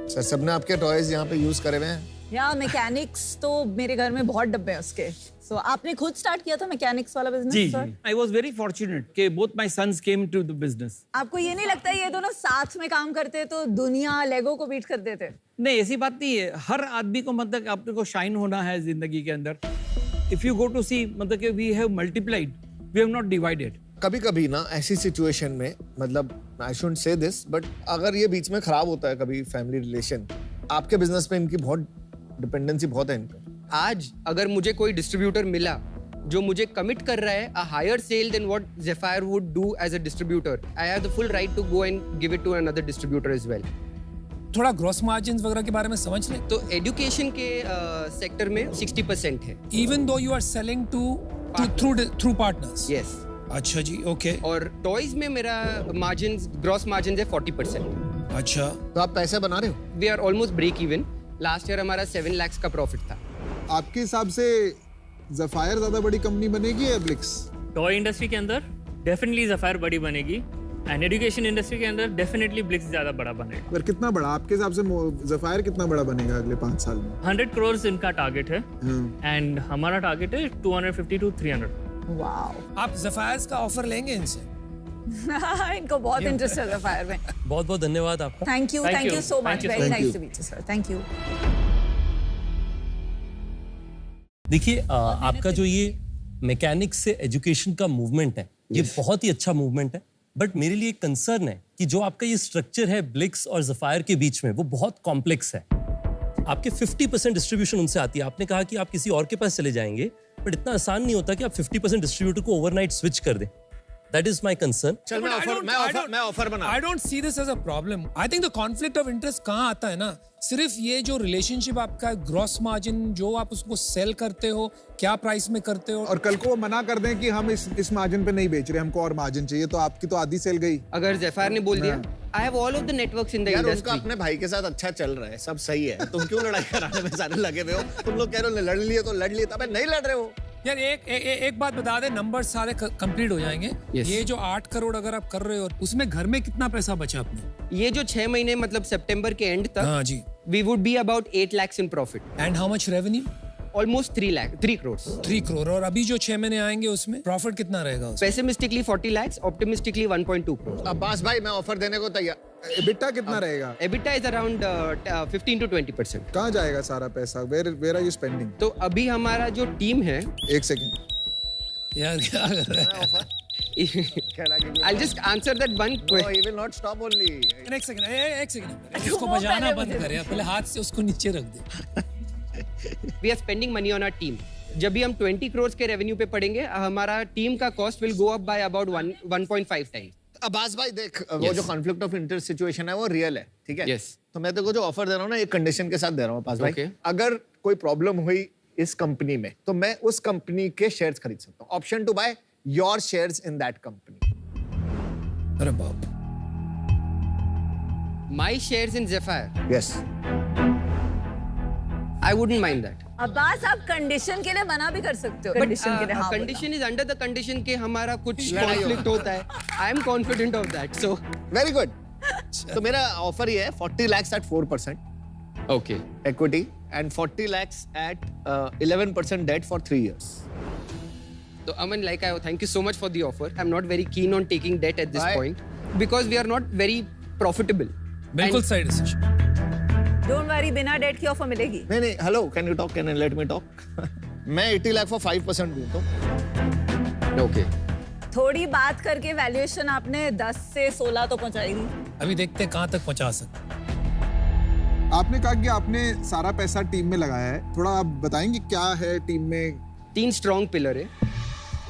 सर सबने आपके टॉयज यहाँ पे यूज करे हुए हैं? या मैकेनिक्स तो मेरे घर में बहुत डब्बे हैं उसके। So, आपने खुद स्टार्ट किया था मैकेनिक्स वाला बिजनेस? जी, I was very fortunate कि both my sons came to the business. आपको ये नहीं लगता ये दोनों साथ में काम करते तो दुनिया लेगो को बीट कर देते? नहीं, ऐसी बात नहीं है। हर आदमी को मतलब आपने को शाइन होना है जिंदगी के अंदर। If you go to see मतलब कि we have multiplied, we have not divided. कभी-कभी ना ऐसी सिचुएशन में मतलब I shouldn't say this, but अगर ये बीच में खराब होता है कभी फैमिली रिलेशन, आपके बिजनेस पे इनकी बहुत डिपेंडेंसी बहुत है इन पे। आज अगर मुझे कोई डिस्ट्रीब्यूटर मिला जो मुझे कमिट कर रहा है a higher sale than what Zephyr would do as a distributor, I have the full right to go and give it to another distributor as well. थोड़ा ग्रॉस मार्जिन्स वगैरह के बारे में समझ लें। तो एजुकेशन के सेक्टर में 60% है। Even though you are selling through partners. Yes. अच्छा जी, ओके। और टॉयज में मेरा मार्जिन्स ग्रॉस मार्जिन्स है 40%। अच्छा। तो आप पैसे बना रहे हो? We are almost break even. Last year हमारा 7 lakhs का प्रॉफिट था। आपके हिसाब से ज़ेफायर ज्यादा बड़ी कंपनी बनेगी या ब्लिक्स? टॉय इंडस्ट्री के अंदर डेफिनेटली ज़ेफायर बड़ी बनेगी एंड एजुकेशन इंडस्ट्री के अंदर डेफिनेटली ब्लिक्स ज्यादा बड़ा बनेगा। पर कितना बड़ा आपके हिसाब से ज़ेफायर कितना बड़ा बनेगा अगले 5 साल में? 100 करोड़ इनका टारगेट है एंड हमारा टारगेट है 250 to 300। वाओ। आप ज़ेफायर का ऑफर लेंगे इनसे? इनको बहुत इंटरेस्ट है ज़ेफायर में। बहुत बहुत धन्यवाद आपका। Thank you so much, very nice to meet you sir, thank you. देखिए आपका जो ये मैकेनिक्स से एजुकेशन का मूवमेंट है ये बहुत ही अच्छा मूवमेंट है, बट मेरे लिए एक कंसर्न है कि जो आपका ये स्ट्रक्चर है ब्लिक्स और ज़ेफायर के बीच में वो बहुत कॉम्प्लेक्स है। आपके 50% डिस्ट्रीब्यूशन उनसे आती है। आपने कहा कि आप किसी और के पास चले जाएंगे, बट इतना आसान नहीं होता कि आप 50% डिस्ट्रीब्यूटर को ओवरनाइट स्विच कर दें। That is my concern. चल मैं ऑफर बना। I don't see this as a problem. I think the conflict of interest कहाँ आता है ना, सिर्फ ये जो रिलेशनशिप आपका ग्रॉस मार्जिन जो आप उसको सेल करते हो, क्या प्राइस में करते हो, और कल को वो मना कर दें कि हम इस मार्जिन पे नहीं बेच रहे, हमको और मार्जिन चाहिए, तो आपकी तो आधी सेल गई। अगर ज़ेफायर ने बोल दिया I have all of the networks in the यार industry. उनका अपने भाई के साथ अच्छा चल रहा है, सब सही है, तुम क्यों लड़ाई कराने में सारे लगे हुए हो? तुम लोग कह रहे हो लड़ लिए तो लड़ लिए, तब नहीं लड़ रहे हो। यार एक बात बता दे, नंबर सारे कंप्लीट हो जाएंगे। ये जो 8 करोड़ अगर आप कर रहे हो उसमें घर में कितना पैसा बचा अपने? ये जो 6 महीने मतलब सितंबर के एंड तक, हाँ जी, we would be about 8 lakhs in profit. And how much revenue? Almost 3 crores. 3 crore. और अभी जो 6 महीने आएंगे उसमें प्रॉफिट कितना रहेगा? Pessimistically 40 lakhs, optimistically 1.2 crores. Abbas भाई मैं ऑफर देने को तैयार। EBITDA कितना रहेगा? EBITDA is around 15 to 20%. कहाँ जाएगा सारा पैसा? Where are you spending? तो अभी हमारा जो टीम है, एक सेकंड यार क्या कर रहा है? I'll just answer that one question. No, he will not stop only. एक सेकंड इसको बजाना बंद कर यार, पहले हाथ से उसको नीचे रख दे। We are spending money on our team. जब भी हम 20 crores के रेवेन्यू पे पड़ेंगे, हमारा टीम का cost will go up by about 1.5 times. Abbas भाई देख, वो जो कॉन्फ्लिक्ट ऑफ इंटरेस्ट सिचुएशन है वो रियल है, ठीक है? Yes. तो मैं तेरे को जो ऑफर दे रहा हूँ ना, एक कंडीशन के साथ दे रहा हूँ अब्बास भाई। Okay. अगर कोई प्रॉब्लम हुई इस कंपनी में तो मैं उस कंपनी के शेयर्स खरीद सकता हूँ। Option to buy your shares in that company. अरे बाप। My shares in Zephyr. Yes. I wouldn't mind that. Abbas आप कंडीशन के लिए मना भी कर सकते हो। कंडीशन के लिए हाँ। Condition is under the condition कि हमारा कुछ conflict होता है। I am confident of that. So very good. तो मेरा ऑफर ये है 40 lakhs at 4% okay equity and 40 lakhs at 11% debt for 3 years. So Aman, like I thank you so much for the offer. I'm not very keen on taking debt at this point because we are not very profitable. बिल्कुल सही decision. Don't worry, बिना date की offer मिलेगी। नहीं hello, can you talk, can you let me talk? मैं 80 lakh for 5% दूं तो okay. थोड़ी बात करके वैल्यूएशन आपने 10 से 16 तो पहुंचाई दी। अभी देखते हैं कहां तक पहुंचा सकते। आपने कहा कि आपने सारा पैसा टीम में लगाया है, थोड़ा आप बताएंगे क्या है टीम में? 3 स्ट्रॉन्ग पिलर है।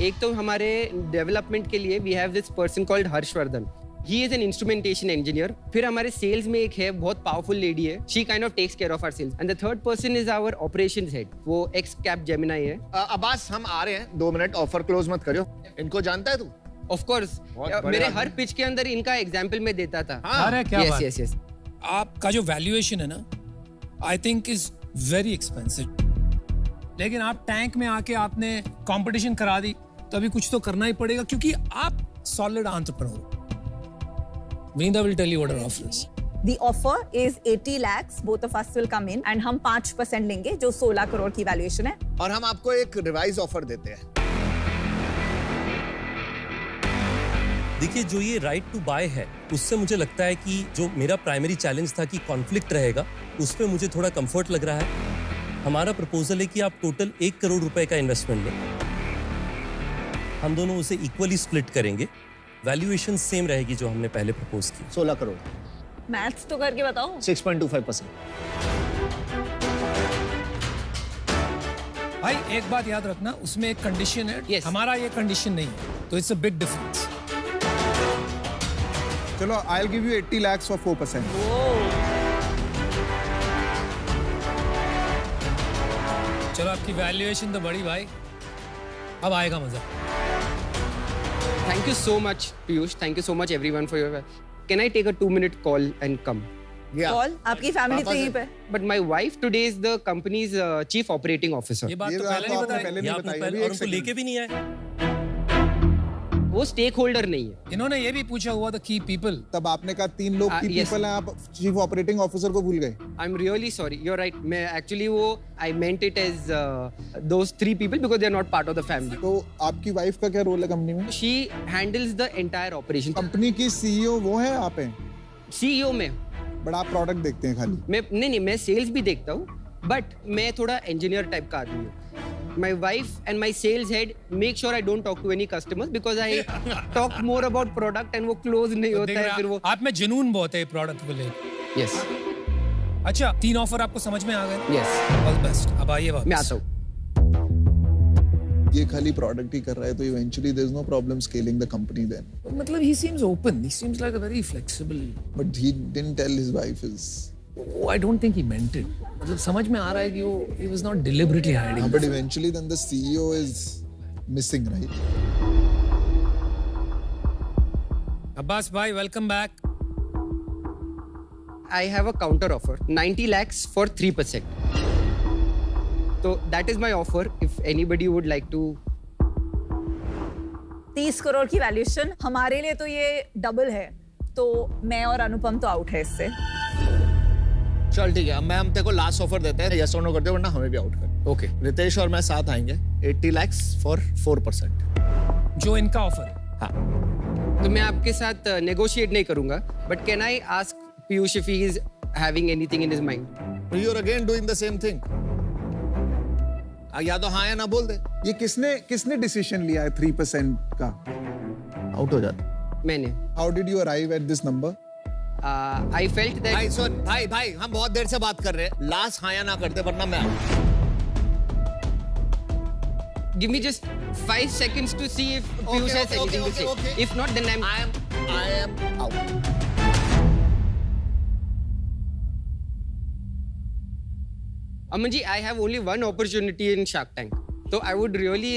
एक तो हमारे डेवलपमेंट के लिए we have this person called Harshvardhan. He is an instrumentation engineer. फिर हमारे सेल्स में एक है, बहुत पावरफुल लेडी है। She kind of takes care of our sales. And the third person is our operations head. वो ex Capgemini. Abbas हम आ रहे हैं, 2 मिनट, ऑफर क्लोज मत करियो। इनको जानता है तू? ऑफ कोर्स, मेरे हर पिच के अंदर इनका एग्जांपल मैं देता था। अरे क्या बात। यस आपका जो वैल्यूएशन है ना, I think is very expensive. लेकिन आप टैंक में आके आपने कंपटीशन करा दी, तो अभी कुछ तो करना ही पड़ेगा क्योंकि आप solid entrepreneur. Vinitha will tell you what our offer is. The offer is 80 lakhs. Both of us will come in and हम 5% लेंगे जो 16 करोड़ की वैल्यूएशन है. और हम आपको एक रिवाइज ऑफर देते हैं. देखिए, जो ये राइट टू बाय है, उससे मुझे लगता है कि जो मेरा प्राइमरी चैलेंज था कि कॉन्फ्लिक्ट रहेगा, उस पे मुझे थोड़ा कंफर्ट लग रहा है. हमारा प्रपोजल है कि आप टोटल 1 करोड़ रुपए का इन्वेस्टमेंट लें. हम दोनों उसे इक्वली स्प्लिट करेंगे. वैल्यूएशन सेम रहेगी जो हमने पहले प्रपोज की. 16 करोड़. मैथ्स तो करके बताओ. 6.25%. भाई एक बात याद रखना, उसमें एक कंडीशन है. Yes. हमारा ये कंडीशन नहीं है, तो इट्स अ बिग डिफरेंस. चलो, I'll give you 80 lakhs for 4%. चलो, आपकी वैल्यूएशन तो बड़ी भाई. अब आएगा मजा. Thank you so much, Piyush. Thank you so much, everyone, for your. Can I take a 2-minute call and come? Yeah. Call आपकी फैमिली तो यहीं पे. But my wife today is the company's chief operating officer. ये बात तो पहले नहीं बताई. पहले ये नहीं आपने बताई. पहले अभी और एक उनको second. लेके भी नहीं आए. वो स्टेक होल्डर नहीं है. इन्होंने ये भी पूछा हुआ था की पीपल. तब आपने कहा 3 लोग की yes. पीपल हैं, आप चीफ ऑपरेटिंग ऑफिसर को भूल गए. I'm really sorry. You're right. मैं actually वो I meant it as those 3 people because they're not part of the family. तो आपकी वाइफ का क्या रोल है कंपनी में? She handles the entire operation. Company की सीईओ वो है, आप हैं? CEO में. बट आप प्रोडक्ट देखते हैं खाली. नहीं, मैं सेल्स भी देखता हूँ, बट मैं थोड़ा इंजीनियर टाइप का आदमी हूँ. My wife and my sales head make sure I don't talk to any customers because I talk more about product and वो close नहीं होता है फिर वो. आप में जुनून बहुत है प्रोडक्ट को लेकर. Yes. अच्छा, 3 ऑफर आपको समझ में आ गए. Yes. All the best. अब आइए वापस. मैं आता हूँ. ये खाली प्रोडक्ट ही कर रहा है, तो eventually there is no problem scaling the company then. मतलब he seems open. He seems like a very flexible. But he didn't tell his wife is. Oh, I don't think he meant it. मतलब समझ में आ रहा है कि वो he was not deliberately hiding. But eventually then the CEO is missing, right? Abbas भाई, welcome back. I have a counter offer. 90 lakhs for 3%. So that is my offer. If anybody would like to. 30 crore की valuation हमारे लिए तो ये double है. तो मैं और अनुपम तो आउट है इससे. चल ठीक है, अब हम तेरे को लास्ट ऑफर देते हैं. यस और नो करते हो, वरना हमें भी आउट कर. Okay. रितेश और मैं साथ आएंगे. 80 lakhs for 4%. जो इनका ऑफर है. हाँ. तो मैं आपके साथ negotiate नहीं करूँगा. But can I ask Piyush if he is having anything in his mind? You are again doing the same thing. या तो हाँ या ना बोल दे. ये किसने डिसीजन लिया है 3% का? आउट हो जाता. मैंने. How did you arrive at this number? I felt that. भाई सुन, भाई हम बहुत देर से बात कर रहे हैं. लास्ट हाँ या ना करते, वरना मैं out. Give me just 5 seconds to see if Piyush has anything to say. Okay. If not, then I am out. Aman ji, I have only one opportunity in Shark Tank. So I would really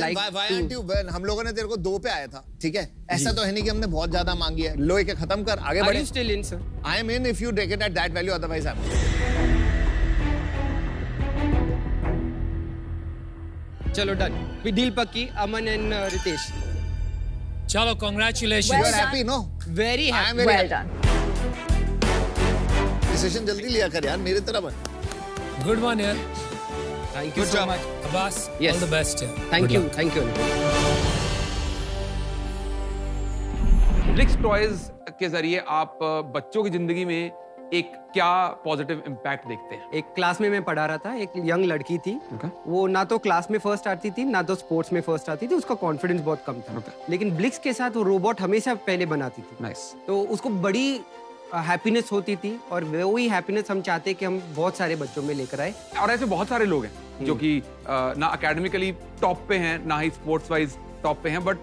like why to. aren't you? हम लोगों ने तेरे को 2 पे आया था, ठीक है? ऐसा तो है नहीं कि हमने बहुत ज्यादा मांगी है. लो एक खत्म कर, आगे Are बढ़े. you still in, sir? I am in if you take it at that value, otherwise I'm. चलो डन. We deal पक्की. Aman and Ritesh. चलो, congratulations. You are happy, no? Very I am happy. very Well happy. done. Decision जल्दी लिया कर यार, मेरे तरह बन. Good one, यार. Thank you Good so job. much. Abbas, Yes. all the best. यार. Thank Good you. luck. Thank you. Blix toys के जरिए आप बच्चों की जिंदगी में एक क्या पॉजिटिव इम्पैक्ट देखते हैं? एक क्लास में मैं पढ़ा रहा था. एक यंग लड़की थी. वो ना तो क्लास में फर्स्ट आती थी, ना तो स्पोर्ट्स में फर्स्ट आती थी. उसका कॉन्फिडेंस बहुत कम था. लेकिन ब्लिक्स के साथ वो रोबोट हमेशा पहले बनाती थी. नाइस. तो उसको बड़ी हैप्पीनेस होती थी, और वही हैप्पीनेस हम चाहते हैं कि हम बहुत सारे बच्चों में लेकर आए. और ऐसे बहुत सारे लोग हैं जो कि ना एकेडमिकली टॉप पे हैं, ना ही स्पोर्ट्स वाइज टॉप पे हैं, बट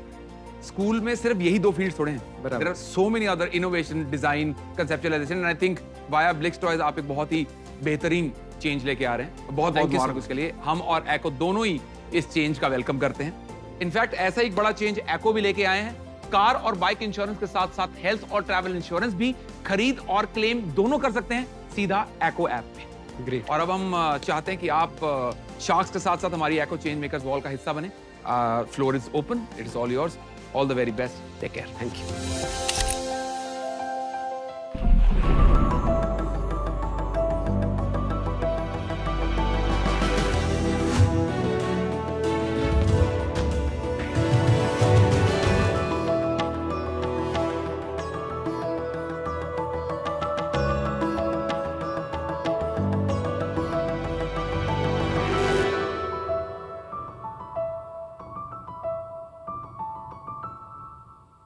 स्कूल में सिर्फ यही 2 फील्ड्स थोड़े हैं. There are so many other innovation, design, conceptualization, and I think via Blix toys आप एक बहुत ही बेहतरीन चेंज लेके आ रहे हैं. बहुत बहुत मुबारक उसके लिए. हम और एको दोनों ही इस चेंज का वेलकम करते हैं. इनफैक्ट ऐसा एक बड़ा चेंज एको भी लेके आए हैं. कार और बाइक इंश्योरेंस के साथ साथ हेल्थ और ट्रैवल इंश्योरेंस भी खरीद और क्लेम दोनों कर सकते हैं सीधा एको ऐप पे. ग्रेट. और अब हम चाहते हैं कि आप शार्क्स के साथ साथ हमारी एको चेंज मेकर्स वॉल का हिस्सा बने. Floor is open. It is all yours. All the very best. Take care. Thank you.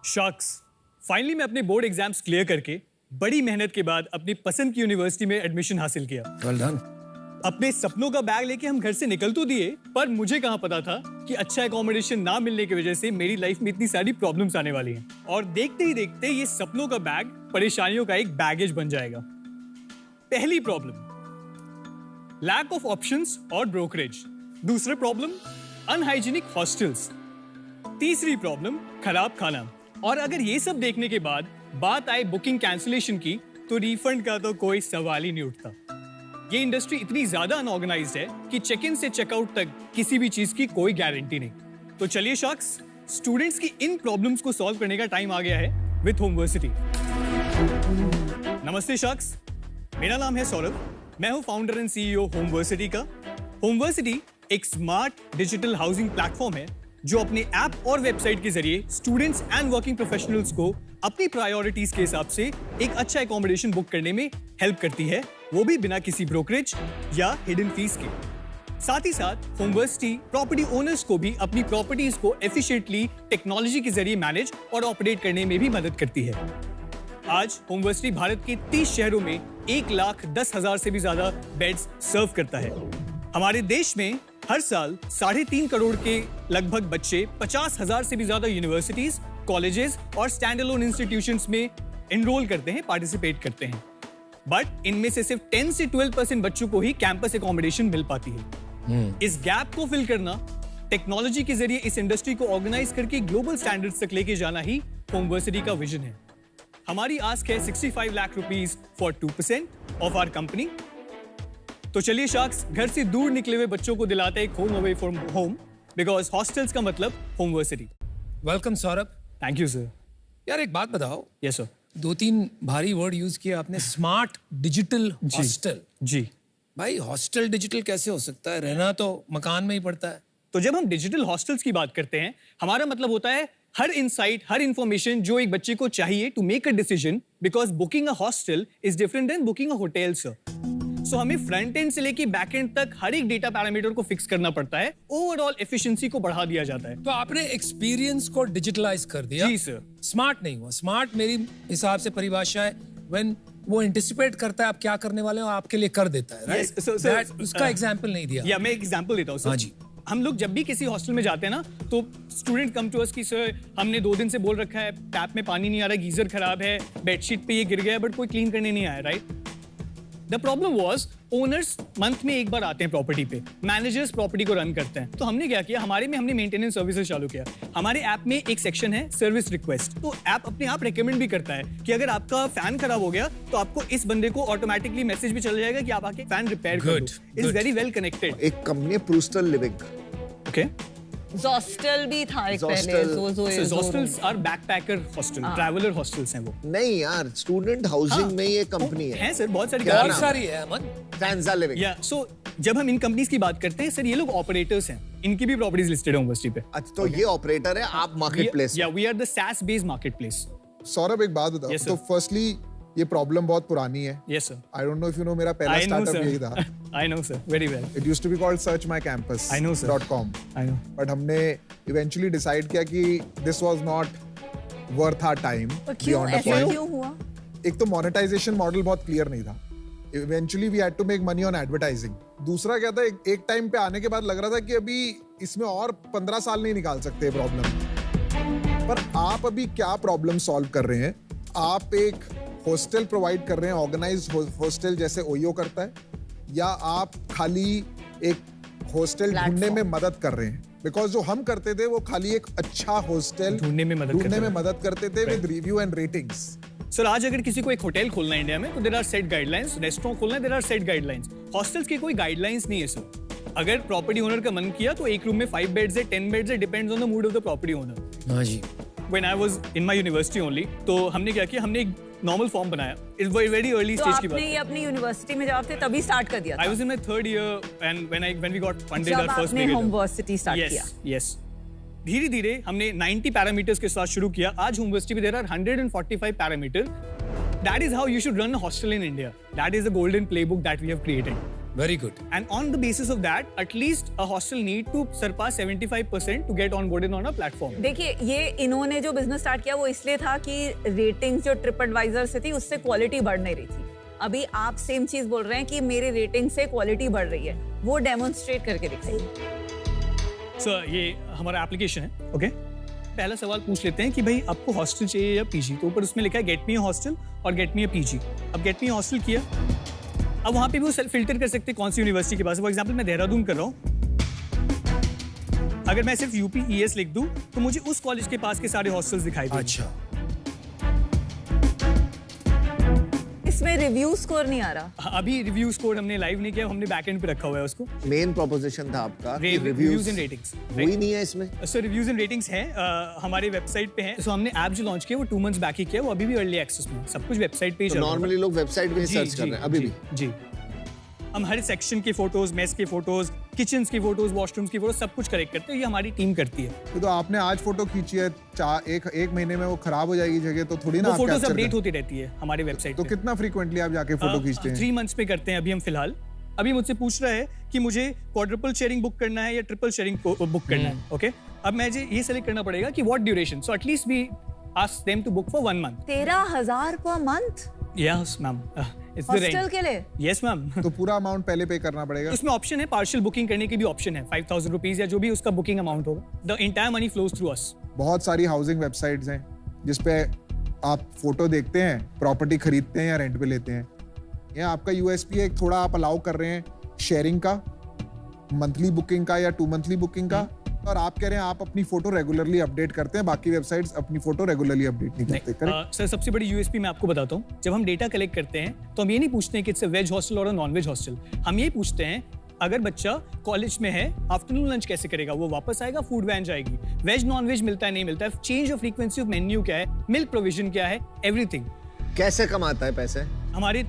Sharks, finally मैं अपने बोर्ड एग्जाम्स क्लियर करके बड़ी मेहनत के बाद अपनी पसंद की यूनिवर्सिटी में एडमिशन हासिल किया। Well done. अपने सपनों का बैग लेके हम घर से निकल तो दिए, पर मुझे कहाँ पता था कि अच्छा एकोमोडेशन ना मिलने की वजह से मेरी लाइफ में इतनी सारी प्रॉब्लम्स आने वाली हैं। और देखते ही देखते ये सपनों का बैग परेशानियों का एक बैगेज बन जाएगा। पहली प्रॉब्लम, लैक ऑफ ऑप्शंस और ब्रोकरेज। दूसरा प्रॉब्लम, अनहाइजीनिक हॉस्टल्स। तीसरी प्रॉब्लम, खराब खाना। और अगर ये सब देखने के बाद बात आए बुकिंग कैंसिलेशन की, तो रिफंड का तो कोई सवाल ही नहीं उठता। ये इंडस्ट्री इतनी ज्यादा अनऑर्गेनाइज्ड है कि चेक इन से चेकआउट तक किसी भी चीज की कोई गारंटी नहीं। तो चलिए शख्स, स्टूडेंट्स की इन प्रॉब्लम्स को सॉल्व करने का टाइम आ गया है विद होमवर्सिटी। नमस्ते शख्स, मेरा नाम है सौरभ, मैं हूं फाउंडर एंड सीईओ होमवर्सिटी का। होमवर्सिटी एक स्मार्ट डिजिटल हाउसिंग प्लेटफॉर्म है जो अपने ऐप और वेबसाइट के जरिए स्टूडेंट्स एंड वर्किंग प्रोफेशनल्स को अपनी प्रायोरिटीज के हिसाब से एक अच्छा एकोमोडेशन बुक करने में हेल्प करती है, वो भी बिना किसी ब्रोकरेज या हिडन फीस के। साथ ही साथ होमवर्सिटी प्रॉपर्टी ओनर्स को भी अपनी प्रॉपर्टीज को एफिशिएंटली टेक्नोलॉजी के जरिए मैनेज और ऑपरेट करने में भी मदद करती है। आज होमवर्सिटी भारत के 30 शहरों में 1,10,000 से भी ज्यादा बेड्स सर्व करता है। हमारे देश में हर साल 3.5 करोड़ के लगभग बच्चे 50,000 से भी ज्यादा यूनिवर्सिटीज, कॉलेजेस और स्टैंड अलोन इंस्टीट्यूशंस में एनरोल करते हैं, पार्टिसिपेट करते हैं। बट इनमें से सिर्फ 10 से 12% बच्चों को ही कैंपस एकोमोडेशन मिल पाती है। इस गैप को फिल करना, टेक्नोलॉजी के जरिए इस इंडस्ट्री को ऑर्गेनाइज करके ग्लोबल स्टैंडर्ड्स तक लेके जाना ही होमवर्सिटी का विजन है। हमारी आस्क है 65 lakh rupees for 2% of our company. तो चलिए शख्स, घर से दूर निकले हुए बच्चों को दिलाते हैं एक home away from home, because hostels का मतलब homeversity. Welcome Saurabh. Thank you sir. यार एक बात बताओ। Yes sir. 2-3 भारी वर्ड यूज किया आपने, स्मार्ट डिजिटल हॉस्टल। जी भाई, हॉस्टल डिजिटल कैसे हो सकता है? रहना तो मकान में ही पड़ता है। तो जब हम डिजिटल हॉस्टल्स की बात करते हैं, हमारा मतलब होता है हर इनसाइट, हर इंफॉर्मेशन जो एक बच्चे को चाहिए to make a decision, because booking a hostel is different than booking a hotel sir. So हमें फ्रंट एंड से लेके बैक एंड तक हर एक डेटा पैरामीटर को फिक्स करना पड़ता है, ओवरऑल एफिशिएंसी को बढ़ा दिया जाता है। तो आपने एक्सपीरियंस को डिजिटलाइज कर दिया। जी सर। स्मार्ट नहीं हुआ। स्मार्ट मेरी हिसाब से परिभाषा है व्हेन वो एंटिसिपेट करता है आप क्या करने वाले हो, आपके लिए कर देता है, राइट? उसका एग्जांपल नहीं दिया। या मैं एग्जांपल देता हूं सर। हाँ जी। हम लोग जब भी किसी हॉस्टल में जाते हैं ना, तो स्टूडेंट कम टू अस कि सर हमने 2 दिन से बोल रखा है टैप में पानी नहीं आ रहा, गीजर खराब है, बेडशीट पे ये गिर गया, बट कोई क्लीन करने नहीं आया, right? The problem was, owners month में एक बार आते हैं प्रॉपर्टी पे, मैनेजर्स प्रॉपर्टी को रन करते हैं। तो हमने क्या किया, हमारे में हमने मेंटेनेंस सर्विसेज चालू किया। हमारे ऐप में एक सेक्शन है सर्विस रिक्वेस्ट। तो ऐप अपने आप रेकमेंड भी करता है कि अगर आपका फैन खराब हो गया तो आपको इस बंदे को ऑटोमेटिकली मैसेज भी चल जाएगा कि आप आके फैन रिपेयर कर दो। It's very well connected. एक कंपनी प्रूस्टल लिविंग, ओके, हॉस्टल भी था एक पहले। Hostels are backpacker hostel, traveller hostels हैं वो। नहीं यार, स्टूडेंट हाउसिंग में ये कंपनी है सर, बहुत सारी है अमन। ट्रांजा लिविंग। या सो जब हम इन कंपनीज की बात करते हैं सर, ये लोग ऑपरेटर्स हैं, इनकी भी प्रॉपर्टीज लिस्टेड है यूनिवर्सिटी पे। अच्छा, तो ये ऑपरेटर है, आप मार्केट प्लेस। या we are the SaaS based marketplace. Saurabh एक बात बताओ, तो फर्स्टली ये प्रॉब्लम बहुत पुरानी है। Yes sir. I don't know if you know, मेरा पहला स्टार्टअप यही था। I know sir, very well. It used to be called searchmycampus.com. I know sir. I know. But हमने eventually decide किया कि this was not worth our time. beyond a point. क्यों हुआ? एक तो monetization model बहुत clear नहीं था. Eventually we had to make money on advertising. दूसरा क्या था, एक टाइम पे आने के बाद लग रहा था कि अभी इसमें और 15 साल नहीं निकाल सकते प्रॉब्लम। पर आप अभी क्या प्रॉब्लम सॉल्व कर रहे हैं? आप एक हॉस्टल प्रोवाइड कर रहे हैं, ऑर्गेनाइज हॉस्टल जैसे ओयो करता है, या आप खाली एक हॉस्टल ढूंढने में मदद कर रहे हैं? बिकॉज जो हम करते थे वो खाली एक अच्छा हॉस्टल ढूंढने में मदद करते थे with review and ratings. Sir आज अगर किसी को एक होटल खोलना है इंडिया में, तो there are set guidelines. Restaurant खोलना है, there are set guidelines. Hostels की कोई गाइडलाइंस नहीं है सर। अगर प्रॉपर्टी ओनर का मन किया तो एक रूम में 5 बेड्स है, 10 बेड्स है, depends on the mood off the property owner. हाँ जी। When I was in my university only, तो हमने क्या किया, हमने एक नॉर्मल फॉर्म बनाया। It's very early stage की बात। आपने ये अपनी यूनिवर्सिटी में जब थे तभी स्टार्ट कर दिया था? I was in my 3rd year and when we got funded our first जब आपने होमवर्सिटी स्टार्ट किया? Yes. धीरे धीरे हमने 90 पैरामीटर्स के साथ शुरू किया। आज होमवर्सिटी में there are 145 parameter. That is how you should run a hostel in India. That is the golden playbook that we have created. Very good. And on the basis of that, at least a hostel need to surpass 75% to get onboarded on a platform. देखिए, ये इन्होंने जो business start किया वो इसलिए था कि ratings जो ट्रिप एडवाइजर से थी उससे क्वालिटी बढ़ नहीं रही थी। अभी आप सेम चीज बोल रहे हैं कि मेरे रेटिंग से क्वालिटी बढ़ रही है, वो डेमोन्स्ट्रेट करके दिखाइए। सर, ये हमारा एप्लीकेशन है, ओके? पहला सवाल पूछ लेते हैं कि भाई आपको हॉस्टल चाहिए या पीजी। तो ऊपर उसमें लिखा है गेट मी हॉस्टल और गेट मी पीजी। अब गेट मी हॉस्टल किया, अब वहां पे भी वो फिल्टर कर सकते हैं कौन सी यूनिवर्सिटी के पास। फॉर एग्जांपल मैं देहरादून कर रहा हूँ, अगर मैं सिर्फ UPES लिख दूं तो मुझे उस कॉलेज के पास के सारे हॉस्टल्स दिखाई देंगे। अच्छा, इसमें रिव्यू स्कोर नहीं आ रहा। अभी रिव्यू स्कोर हमने लाइव नहीं किया, हमने बैकएंड पे रखा हुआ है उसको। मेन प्रोपोजिशन था आपका रिव्यूज एंड रेटिंग्स, वही नहीं है इसमें। सर, रिव्यूज एंड रेटिंग्स हैं, हमारे वेबसाइट पे हैं। तो हमने ऐप जो लॉन्च किया वो 2 मंथ्स बैक ही किया, वो अभी भी अर्ली एक्सेस में, सब कुछ वेबसाइट पे ही चल रहा है। नॉर्मली लोग वेबसाइट पे ही सर्च कर रहे हैं अभी भी। जी, हम हर सेक्शन की फोटोज, मेस की फोटोज, किचन्स की फोटोज, वॉशरूम्स की फोटोज, सब कुछ करेक्ट करते हैं, ये हमारी टीम करती है। तो आपने आज फोटो खींची है, एक महीने में वो खराब हो जाएगी जगह, तो थोड़ी ना वो फोटोज अपडेट होती रहती है हमारे वेबसाइट तो पे। कितना फ्रीक्वेंटली आप जाके फोटो खींचते हैं? 3 मंथ्स पे करते हैं अभी हम फिलहाल। अभी मुझसे पूछ रहा है कि मुझे क्वाड्रुपल शेयरिंग बुक करना है या ट्रिपल शेयरिंग बुक करना है, ओके? अब मुझे ये सेलेक्ट करना पड़ेगा कि what duration, so at least we ask them to book for 1 month. 13,000 per month? Yes ma'am, it's the rent. Hostel के लिए? Yes ma'am. तो पूरा अमाउंट पहले पे करना पड़ेगा? उसमें ऑप्शन है, पार्शियल बुकिंग करने की भी ऑप्शन है, 5,000 रुपीज या जो भी उसका बुकिंग अमाउंट होगा। The entire money flows through us. बहुत सारी हाउसिंग वेबसाइट्स हैं जिसपे आप फोटो देखते हैं, प्रॉपर्टी खरीदते हैं या रेंट पे लेते हैं। या आपका USP है, थोड़ा आप अलाउ कर रहे हैं शेयरिंग का, मंथली बुकिंग का या 2 मंथली बुकिंग का, और आप कह रहे हैं आप अपनी फोटो रेगुलरली अपडेट करते हैं, बाकी वेबसाइट्स अपनी फोटो रेगुलरली अपडेट नहीं करते। सर, सबसे बड़ी USP मैं आपको बताता हूँ, जब हम डेटा कलेक्ट करते हैं तो हम ये नहीं पूछते हैं कि इट्स अ वेज हॉस्टल और नॉन वेज हॉस्टल। हम ये पूछते हैं अगर बच्चा कॉलेज में है, आफ्टरनून लंच कैसे करेगा, वो वापस आएगा, फूड वैन जाएगी, वेज नॉन वेज मिलता है नहीं मिलता है, change of frequency of menu क्या है, मिल्क प्रोविजन क्या है, एवरीथिंग। कैसे कमाता है पैसे? हमारे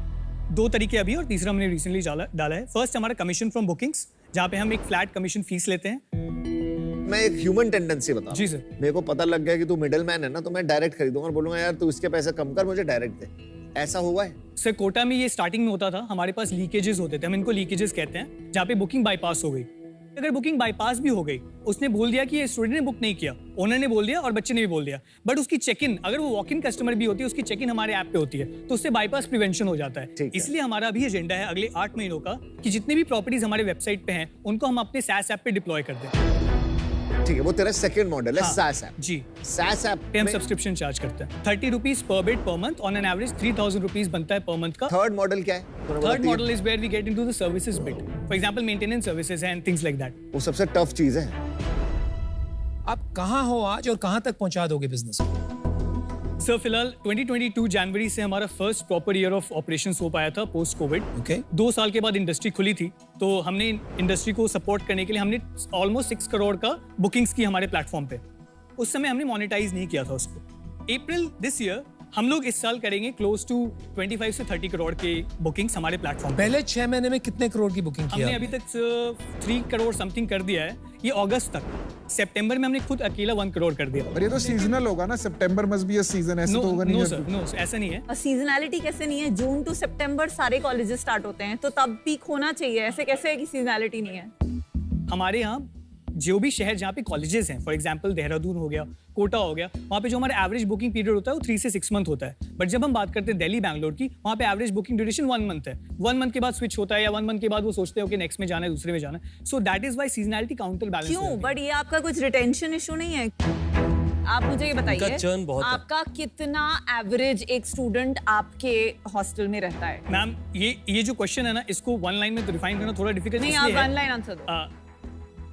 2 तरीके अभी, और तीसरा हमने रिसेंटली डाला है। फर्स्ट हमारा कमीशन फ्रॉम बुकिंग्स, जहाँ पे हम एक फ्लैट कमीशन फीस लेते हैं। मैं एक ह्यूमन टेंडेंसी बता, जी सर, मेरे को पता लग गया कि तू मिडिल मैन है ना, तो मैं डायरेक्ट खरीदूंगा और बोलूंगा यार तू इसके पैसे कम कर, मुझे डायरेक्ट दे। ऐसा हुआ है? सर, कोटा में ये स्टार्टिंग में होता था, हमारे पास लीकेजेस होते थे, हम इनको लीकेजेस कहते हैं, जहाँ पे बुकिंग बाईपास हो गई। अगर बुकिंग बाईपास भी हो गई, उसने बोल दिया कि ये स्टूडेंट ने बुक नहीं किया, ओनर ने बोल दिया और बच्चे ने भी बोल दिया, बट उसकी चेक इन, अगर वो वॉक इन कस्टमर भी होती है, उसकी चेक इन हमारे ऐप पे होती है, तो उससे बाईपास प्रिवेंशन हो जाता है। इसलिए हमारा भी एजेंडा है अगले 8 महीनों का कि जितने भी प्रॉपर्टीज हमारे वेबसाइट पे हैं उनको हम अपने SaaS ऐप पे डिप्लॉय कर दें। ठीक है, वो तेरा सेकंड मॉडल है, SaaS ऐप। जी, SaaS ऐप पे हम सब्सक्रिप्शन चार्ज करते हैं, 30 rupees per bed per month, on an average 3,000 rupees बनता है पर मंथ का। थर्ड मॉडल क्या है? Third model is where we get into the services bit, for example maintenance services and things like that. वो सबसे tough चीज है। आप कहाँ हो आज और कहाँ तक पहुंचा दोगे बिजनेस? सर, फिलहाल 2022 जनवरी से हमारा first proper year of operations हो पाया था पोस्ट कोविड। 2 साल के बाद इंडस्ट्री खुली थी, तो हमने इंडस्ट्री को सपोर्ट करने के लिए हमने ऑलमोस्ट 6 करोड़ का बुकिंग्स की हमारे प्लेटफॉर्म पे। उस समय हमने मोनेटाइज नहीं किया था उसको। अप्रैल दिस ईयर हम लोग इस साल करेंगे क्लोज टू 25 से 30 करोड़ के बुकिंग्स हमारे प्लेटफॉर्म। पहले 6 महीने में कितने करोड़ की बुकिंग किया? हमने अभी तक 3 करोड़ समथिंग कर दिया है, ये अगस्त तक। सितंबर में हमने खुद अकेला 1 करोड़ कर दिया। पर ये तो सीजनल होगा ना, सितंबर मस्ट बी अ सीजन, ऐसे तो होगा नहीं। नो सर, नो ऐसा नहीं है। सीजनैलिटी कैसे नहीं है? जून टू सितंबर सारे कॉलेजेस स्टार्ट होते हैं, तो तब पीक होना चाहिए, ऐसे कैसे है कि सीजनैलिटी नहीं है? हमारे यहाँ जो भी शहर जहाँ पे कॉलेजेस हैं, फॉर एग्जांपल देहरादून हो गया, कोटा हो गया, वहाँ पे जो हमारा एवरेज बुकिंग पीरियड होता है वो 3 से 6 मंथ होता है। बट जब हम बात करते हैं दिल्ली, बैंगलोर की, वहाँ पे एवरेज बुकिंग ड्यूरेशन 1 मंथ है। 1 मंथ के बाद स्विच होता है, या 1 मंथ के बाद वो सोचते हो कि नेक्स्ट में जाना है, दूसरे में जाना है। So that is why seasonality counter balance. क्यों? बट ये आपका कुछ रिटेंशन इशू नहीं है? आप मुझे ये बताइए, आपका कितना एवरेज एक स्टूडेंट आपके हॉस्टल में रहता है? मैम, ये जो क्वेश्चन है ना, इसको 1 लाइन में डिफाइन करना थोड़ा डिफिकल्ट नहीं, आप 1 लाइन आंसर दो।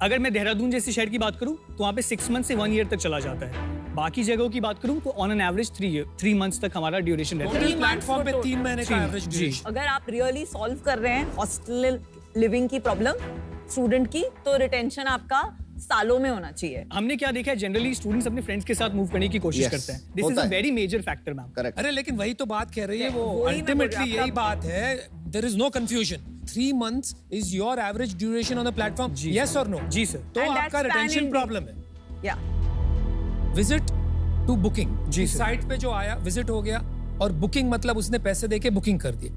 अगर मैं देहरादून जैसे शहर की बात करूं तो वहाँ पे 6 मंथ से 1 ईयर तक चला जाता है। बाकी जगहों की बात करूं तो ऑन एन एवरेज 3 मंथ्स तक हमारा ड्यूरेशन रहता है। प्लेटफॉर्म पे 3 महीने का एवरेज ड्यूरेशन। अगर आप रियली सॉल्व कर रहे हैं हॉस्टल लिविंग की प्रॉब्लम स्टूडेंट की, तो रिटेंशन आपका सालों में होना चाहिए। हमने क्या देखा है, जनरली स्टूडेंट्स अपने फ्रेंड्स के साथ मूव करने की कोशिश करते हैं। This is a very major factor ma'am. अरे लेकिन वही तो बात कह रही है वो, अल्टीमेटली यही बात है। There is no confusion. 3 months is your average duration on the platform, yes और नो? जी सर। तो आपका रिटेंशन प्रॉब्लम है। या विजिट टू बुकिंग, जी साइट पे जो आया विजिट हो गया, और बुकिंग मतलब उसने पैसे देके बुकिंग कर दी।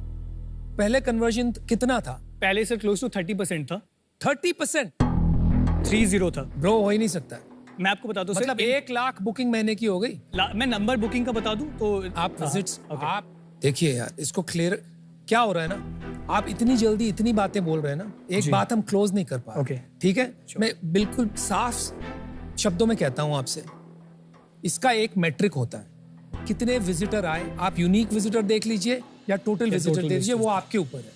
पहले कन्वर्जन कितना था? पहले सर क्लोज टू 30% था। 30%? 30 था। ब्रो हो ही नहीं सकता। मैं आपको बता दूं सर, मतलब 1 लाख बुकिंग महीने की हो गई। मैं नंबर बुकिंग का बता दूं तो आप विजिट्स आप देखिए यार, इसको क्लियर क्या हो रहा है ना, आप इतनी जल्दी इतनी बातें बोल रहे हैं ना, एक बात हम क्लोज नहीं कर पा रहे। ठीक है, मैं बिल्कुल साफ शब्दों में कहता हूं आपसे, इसका एक मैट्रिक होता है, कितने विजिटर आए। आप यूनिक विजिटर देख लीजिए या टोटल विजिटर देख लीजिए, वो आपके ऊपर है।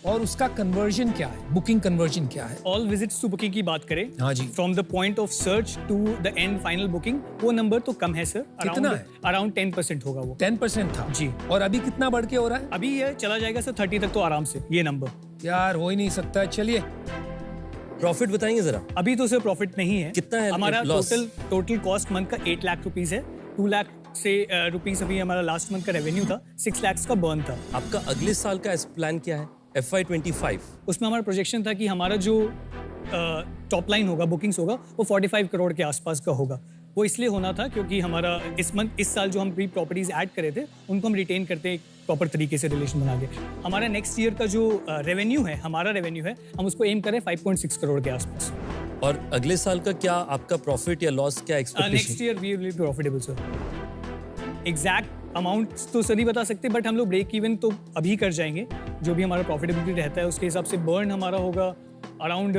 और उसका कन्वर्जन क्या है, बुकिंग कन्वर्जन क्या है। ऑल विजिट्स टू बुकिंग की बात करें, हाँ जी, from the point of search to the end final booking, वो नंबर तो कम है सर। कितना है? अराउंड 10% होगा वो। 10% था जी। और अभी कितना बढ़ के हो रहा है? अभी ये चला जाएगा सर 30 तक तो आराम से ये नंबर। यार हो ही नहीं सकता है। चलिए प्रॉफिट बताएंगे जरा। अभी तो सर प्रॉफिट नहीं है। कितना है हमारा टोटल कॉस्ट मंथ का 8 लाख रुपीज है। 2 लाख से रुपीज अभी हमारा लास्ट मंथ का रेवेन्यू था। 6 लाख का बर्न था। आपका अगले साल का प्लान क्या है? FY25 उसमें हमारा प्रोजेक्शन था कि हमारा जो टॉप लाइन होगा, बुकिंग्स होगा, वो 45 करोड़ के आसपास का होगा। वो इसलिए होना था क्योंकि हमारा इस साल जो हम प्री प्रॉपर्टीज ऐड करे थे उनको हम रिटेन करते हैं प्रॉपर तरीके से रिलेशन बना के। हमारा नेक्स्ट ईयर का जो रेवेन्यू है, हमारा रेवेन्यू है, हम उसको एम करें 5.6 करोड़ के आसपास। और अगले साल का क्या आपका प्रॉफिट या लॉस क्या expectation? Next year we will be profitable sir. Exact amount तो सर नहीं बता सकते, बट हम लोग ब्रेक इवन तो अभी कर जाएंगे। जो भी हमारा प्रॉफिटेबिलिटी रहता है उसके हिसाब से बर्न हमारा होगा अराउंड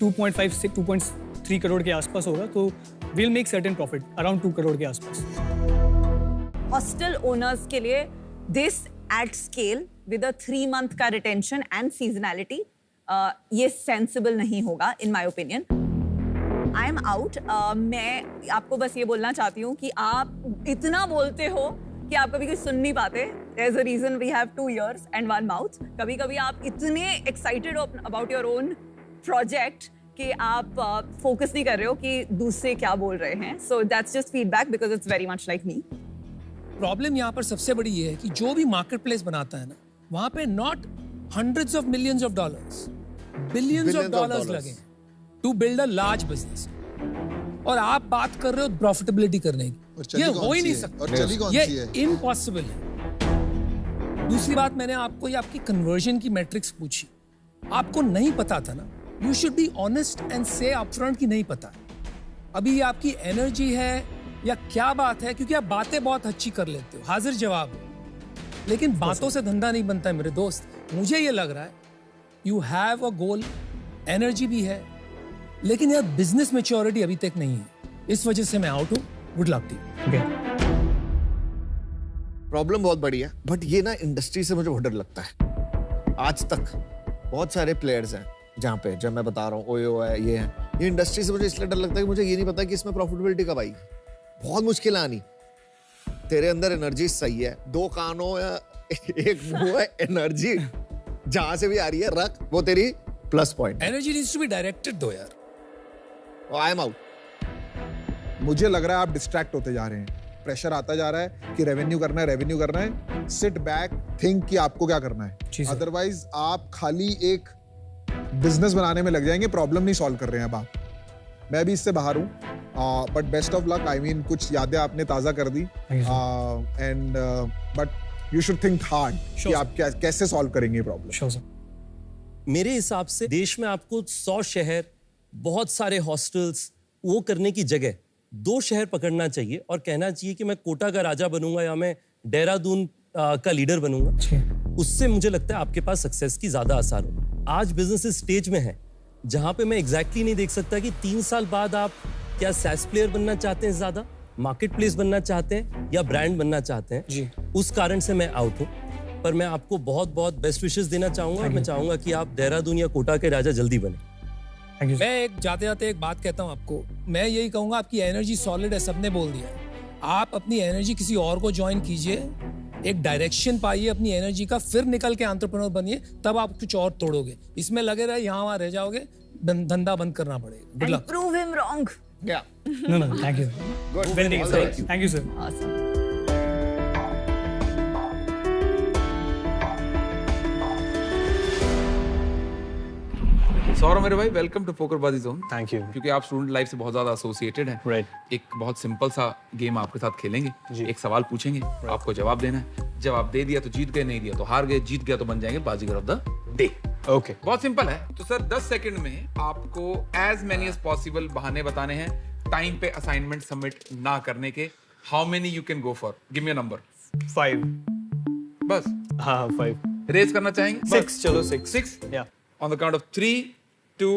2.5 से 2.3 करोड़ के आसपास होगा। तो will make certain profit around 2 crore के आसपास। हॉस्टल ओनर्स के लिए this at scale with a 3 month का रिटेंशन एंड सीजनैलिटी, ये सेंसिबल नहीं होगा in my opinion. I am out. मैं आपको बस ये बोलना चाहती हूँ कि आप इतना बोलते हो कि आप कभी कोई सुन नहीं पाते। There's a reason we have 2 ears and 1 mouth. कभी कभी आप इतने एक्साइटेड हो अबाउट योर ओन प्रोजेक्ट कि आप फोकस नहीं कर रहे हो कि दूसरे क्या बोल रहे हैं। So that's just feedback because it's very much like me. Problem यहाँ पर सबसे बड़ी ये है कि जो भी मार्केट प्लेस बनाता है ना, वहां पे not hundreds of millions of dollars, billions of dollars लगे to build a large business. और आप बात कर रहे हो प्रॉफिटेबिलिटी करने की, ये हो ही नहीं सकता, ये इम्पॉसिबल है। दूसरी बात, मैंने आपको ये आपकी कन्वर्जन की मैट्रिक्स पूछी, आपको नहीं पता था ना, you should be honest and से अपफ्रंट कि नहीं पता। अभी ये आपकी एनर्जी है या क्या बात है? क्योंकि आप बातें बहुत अच्छी कर लेते हो, हाजिर जवाब है, लेकिन बातों से धंधा नहीं बनता है मेरे दोस्त। मुझे ये लग रहा है you have a goal, energy भी है, लेकिन यार बिजनेस मैच्योरिटी अभी तक नहीं है। इस वजह से मैं आउट हूं। Good luck to you. Problem बहुत बड़ी है, बट ये ना इंडस्ट्री से मुझे बहुत डर लगता है। आज तक बहुत सारे प्लेयर्स हैं जहाँ पे, जब मैं बता रहा हूँ ओयो है, ये है, ये इंडस्ट्री से मुझे इसलिए डर लगता है कि मुझे ये नहीं पता कि इसमें प्रॉफिटेबिलिटी कब आएगी। बहुत मुश्किल आनी। तेरे अंदर एनर्जी सही है, 2 कानों या 1 मुंह है, एनर्जी जहां से भी आ रही है रख, वो तेरी plus point. Energy needs to be directed दो यार। I am out. मुझे लग रहा है आप डिस्ट्रैक्ट होते जा रहे हैं। प्रेशर आता जा रहा है कि रेवेन्यू करना है, रेवेन्यू करना है। सिट बैक, थिंक कि आपको क्या करना है। अदरवाइज आप खाली एक बिजनेस बनाने में लग जाएंगे, प्रॉब्लम नहीं सॉल्व कर रहे हैं अब आप। मैं भी इससे बाहर हूँ, but best of luck. I mean कुछ यादें आपने ताज़ा कर दी, and but you should think hard कि आप कैसे सॉल्व करेंगे प्रॉब्लम। मेरे हिसाब से देश में आपको 100 शहर, बहुत सारे हॉस्टल्स, वो करने की जगह 2 शहर पकड़ना चाहिए और कहना चाहिए कि मैं कोटा का राजा बनूंगा या मैं देहरादून का लीडर बनूंगा। उससे मुझे लगता है आपके पास सक्सेस की ज्यादा आसार हो। आज बिजनेस इस स्टेज में है जहां पे मैं एग्जैक्टली नहीं देख सकता कि 3 साल बाद आप क्या सैस प्लेयर बनना चाहते हैं, ज्यादा मार्केट प्लेस बनना चाहते हैं या ब्रांड बनना चाहते हैं जी। उस कारण से मैं आउट हूं। पर मैं आपको बहुत बहुत बेस्ट विशेस देना चाहूंगा। मैं चाहूंगा कि आप देहरादून या कोटा के राजा जल्दी बने। मैं एक जाते जाते एक बात कहता हूं आपको, मैं यही कहूंगा आपकी एनर्जी सॉलिड है, सबने बोल दिया है। आप अपनी एनर्जी किसी और को ज्वाइन कीजिए, एक डायरेक्शन पाइए अपनी एनर्जी का, फिर निकल के एंटरप्रेन्योर बनिए, तब आप कुछ और तोड़ोगे। इसमें लगे रहे यहाँ वहां रह जाओगे, धंधा बंद करना पड़ेगा। Good luck. Prove him wrong. Yeah. No, thank you. Good. Thank you, sir. Awesome. Saurabh मेरे भाई, welcome to PokerBaazi zone. Thank you. क्योंकि आप स्टूडेंट लाइफ से बहुत ज्यादा एसोसिएटेड हैं। राइट। एक बहुत सिंपल सा गेम आपके साथ खेलेंगे। एक सवाल पूछेंगे, आपको जवाब देना है। जवाब दे दिया तो जीत गए, नहीं दिया तो हार गए, जीत गया तो बन जाएंगे बाजीगर ऑफ द डे। ओके बहुत सिंपल है। तो सर 10 सेकंड में आपको एज मेनी एज पॉसिबल बहाने बताने हैं टाइम पे असाइनमेंट सबमिट ना करने के। How many you can go for? Give me a number. 5 बस? हाँ 5। रेस करना चाहेंगे? 6 चलो 6 या on the count of 3 2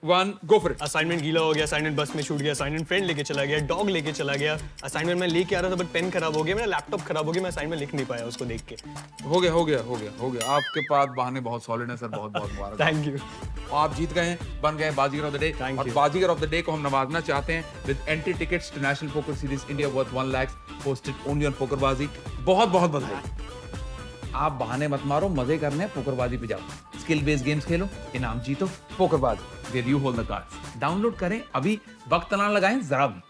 1 go for it. Assignment गीला हो गया, असाइनमेंट बस में छूट गया, असाइनमेंट फ्रेंड लेके चला गया, डॉग लेके चला गया, असाइनमेंट मैं लेके आ रहा था बट पेन खराब हो गया, मेरा लैपटॉप खराब हो गया, मैं असाइनमेंट लिख नहीं पाया उसको देख के। हो गया। आपके पास बहाने बहुत सॉलिड हैं सर, बहुत मुबारक। Thank you. आप जीत गए हैं, बन गए बाजीगर ऑफ द डे। और बाजीगर ऑफ द डे को हम नवाजना चाहते हैं with entry tickets to national poker series India worth 1 lakh posted only on PokerBaazi. बहुत बधाई। आप बहाने मत मारो, मजे करने हैं, पोकरबाजी पे जाओ, स्किल बेस्ड गेम्स खेलो, इनाम जीतो। PokerBaazi where you hold the cards. Download करें अभी, वक्त ना लगाएं जरा भी।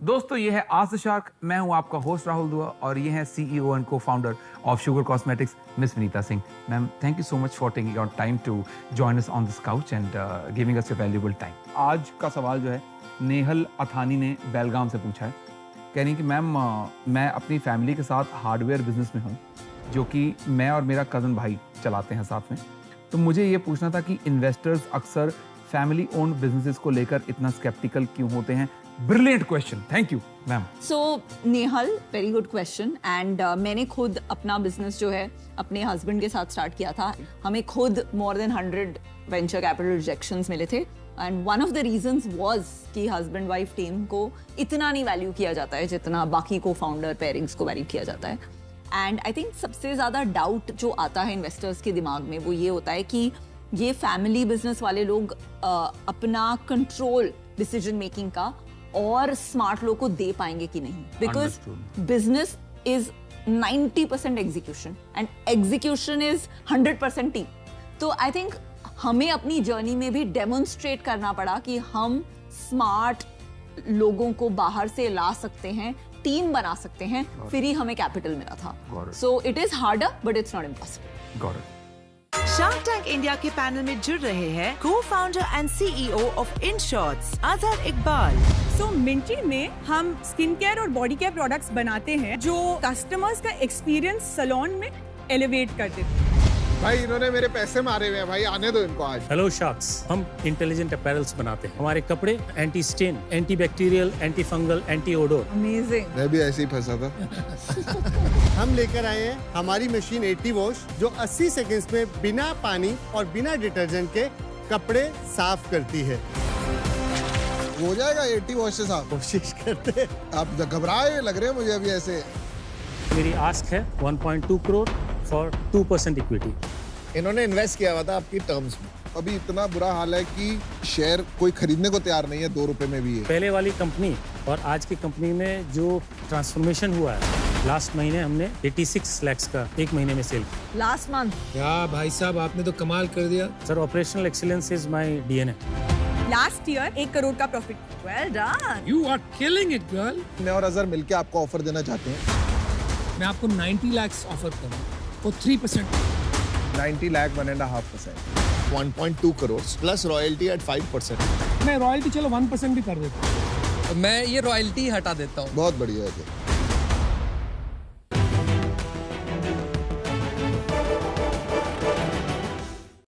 दोस्तों ये है आज द शार्क। मैं हूं आपका होस्ट राहुल दुआ और ये है CEO and co-founder of Sugar Cosmetics miss Vineeta Singh. Ma'am thank you so much for taking your time to join us on this couch and giving us your valuable time. आज का सवाल जो है नेहल अथानी ने बेलगाम से पूछा है। कह रही कि मैम मैं अपनी फैमिली के साथ हार्डवेयर बिजनेस में हूँ जो कि मैं और मेरा कज़न भाई चलाते हैं साथ में। तो मुझे ये पूछना था कि इन्वेस्टर्स अक्सर फैमिली ओन्ड बिजनेसेस को लेकर इतना स्केप्टिकल क्यों होते हैं? Brilliant question, thank you ma'am. So Nehal, very good question. And मैंने खुद अपना बिजनेस जो है अपने हस्बैंड के साथ स्टार्ट किया था। हमें खुद more than 100 venture capital rejections मिले थे and one of the reasons was कि हस्बैंड वाइफ टीम को इतना नहीं वैल्यू किया जाता है जितना बाकी को फाउंडर पेयरिंग्स को वैल्यू किया जाता है। एंड आई थिंक सबसे ज़्यादा डाउट जो आता है इन्वेस्टर्स के दिमाग में वो ये होता है कि ये फैमिली बिजनेस वाले लोग अपना कंट्रोल डिसीजन मेकिंग का और स्मार्ट लोग को दे पाएंगे कि नहीं, because business is 90% execution and execution is 100% team. तो आई थिंक हमें अपनी जर्नी में भी डेमोन्स्ट्रेट करना पड़ा कि हम स्मार्ट लोगों को बाहर से ला सकते हैं, टीम बना सकते हैं, फिर ही हमें कैपिटल मिला था। So it is harder but it's not impossible. Shark tank India के पैनल में जुड़ रहे हैं co-founder and CEO of InShots Azhar Iqbal. So मिंटी में हम स्किन केयर और बॉडी केयर प्रोडक्ट्स बनाते हैं जो कस्टमर्स का एक्सपीरियंस सैलून में एलिवेट कर देते हैं। भाई इन्होंने मेरे पैसे मारे हुए हैं भाई, आने दो इनको आज। हेलो शार्क्स, हम इंटेलिजेंट अपैरल्स बनाते हैं। हमारे कपड़े anti stain, anti bacterial, anti fungal, anti odour. Amazing. मैं भी ऐसे ही फंसा था। हम लेकर आए हैं हमारी मशीन 80 वॉश जो 80 सेकंड्स में बिना पानी और बिना डिटर्जेंट के कपड़े साफ करती है। हो जाएगा 80 वॉश से साफ? कोशिश करते। आप घबराए लग रहे हैं मुझे अभी ऐसे। मेरी आस्क है 1.2 करोड़ फॉर 2% इक्विटी। इन्होंने इन्वेस्ट किया हुआ था आपकी टर्म्स में। अभी इतना बुरा हाल है कि शेयर कोई खरीदने को तैयार नहीं है, 2 रुपए में भी है। पहले वाली कंपनी और आज की कंपनी में जो ट्रांसफॉर्मेशन हुआ है, लास्ट महीने हमने 86 लाख का 1 महीने में सेल किया। Last month. क्या भाई साहब, आपने तो कमाल कर दिया। Sir operational excellence is my DNA. Last year 1 crore का profit. Well done. You are killing it girl. मैं और अजहर मिलके आपको ऑफर देना चाहते हैं। मैं आपको 90 लाख ऑफर करूँ और 3%। 90 lakh 1.5%। 1.2 crore plus royalty at 5%। मैं रॉयल्टी चलो 1% भी कर देता हूँ। मैं ये रॉयल्टी हटा देता हूँ। बहुत बढ़िया है।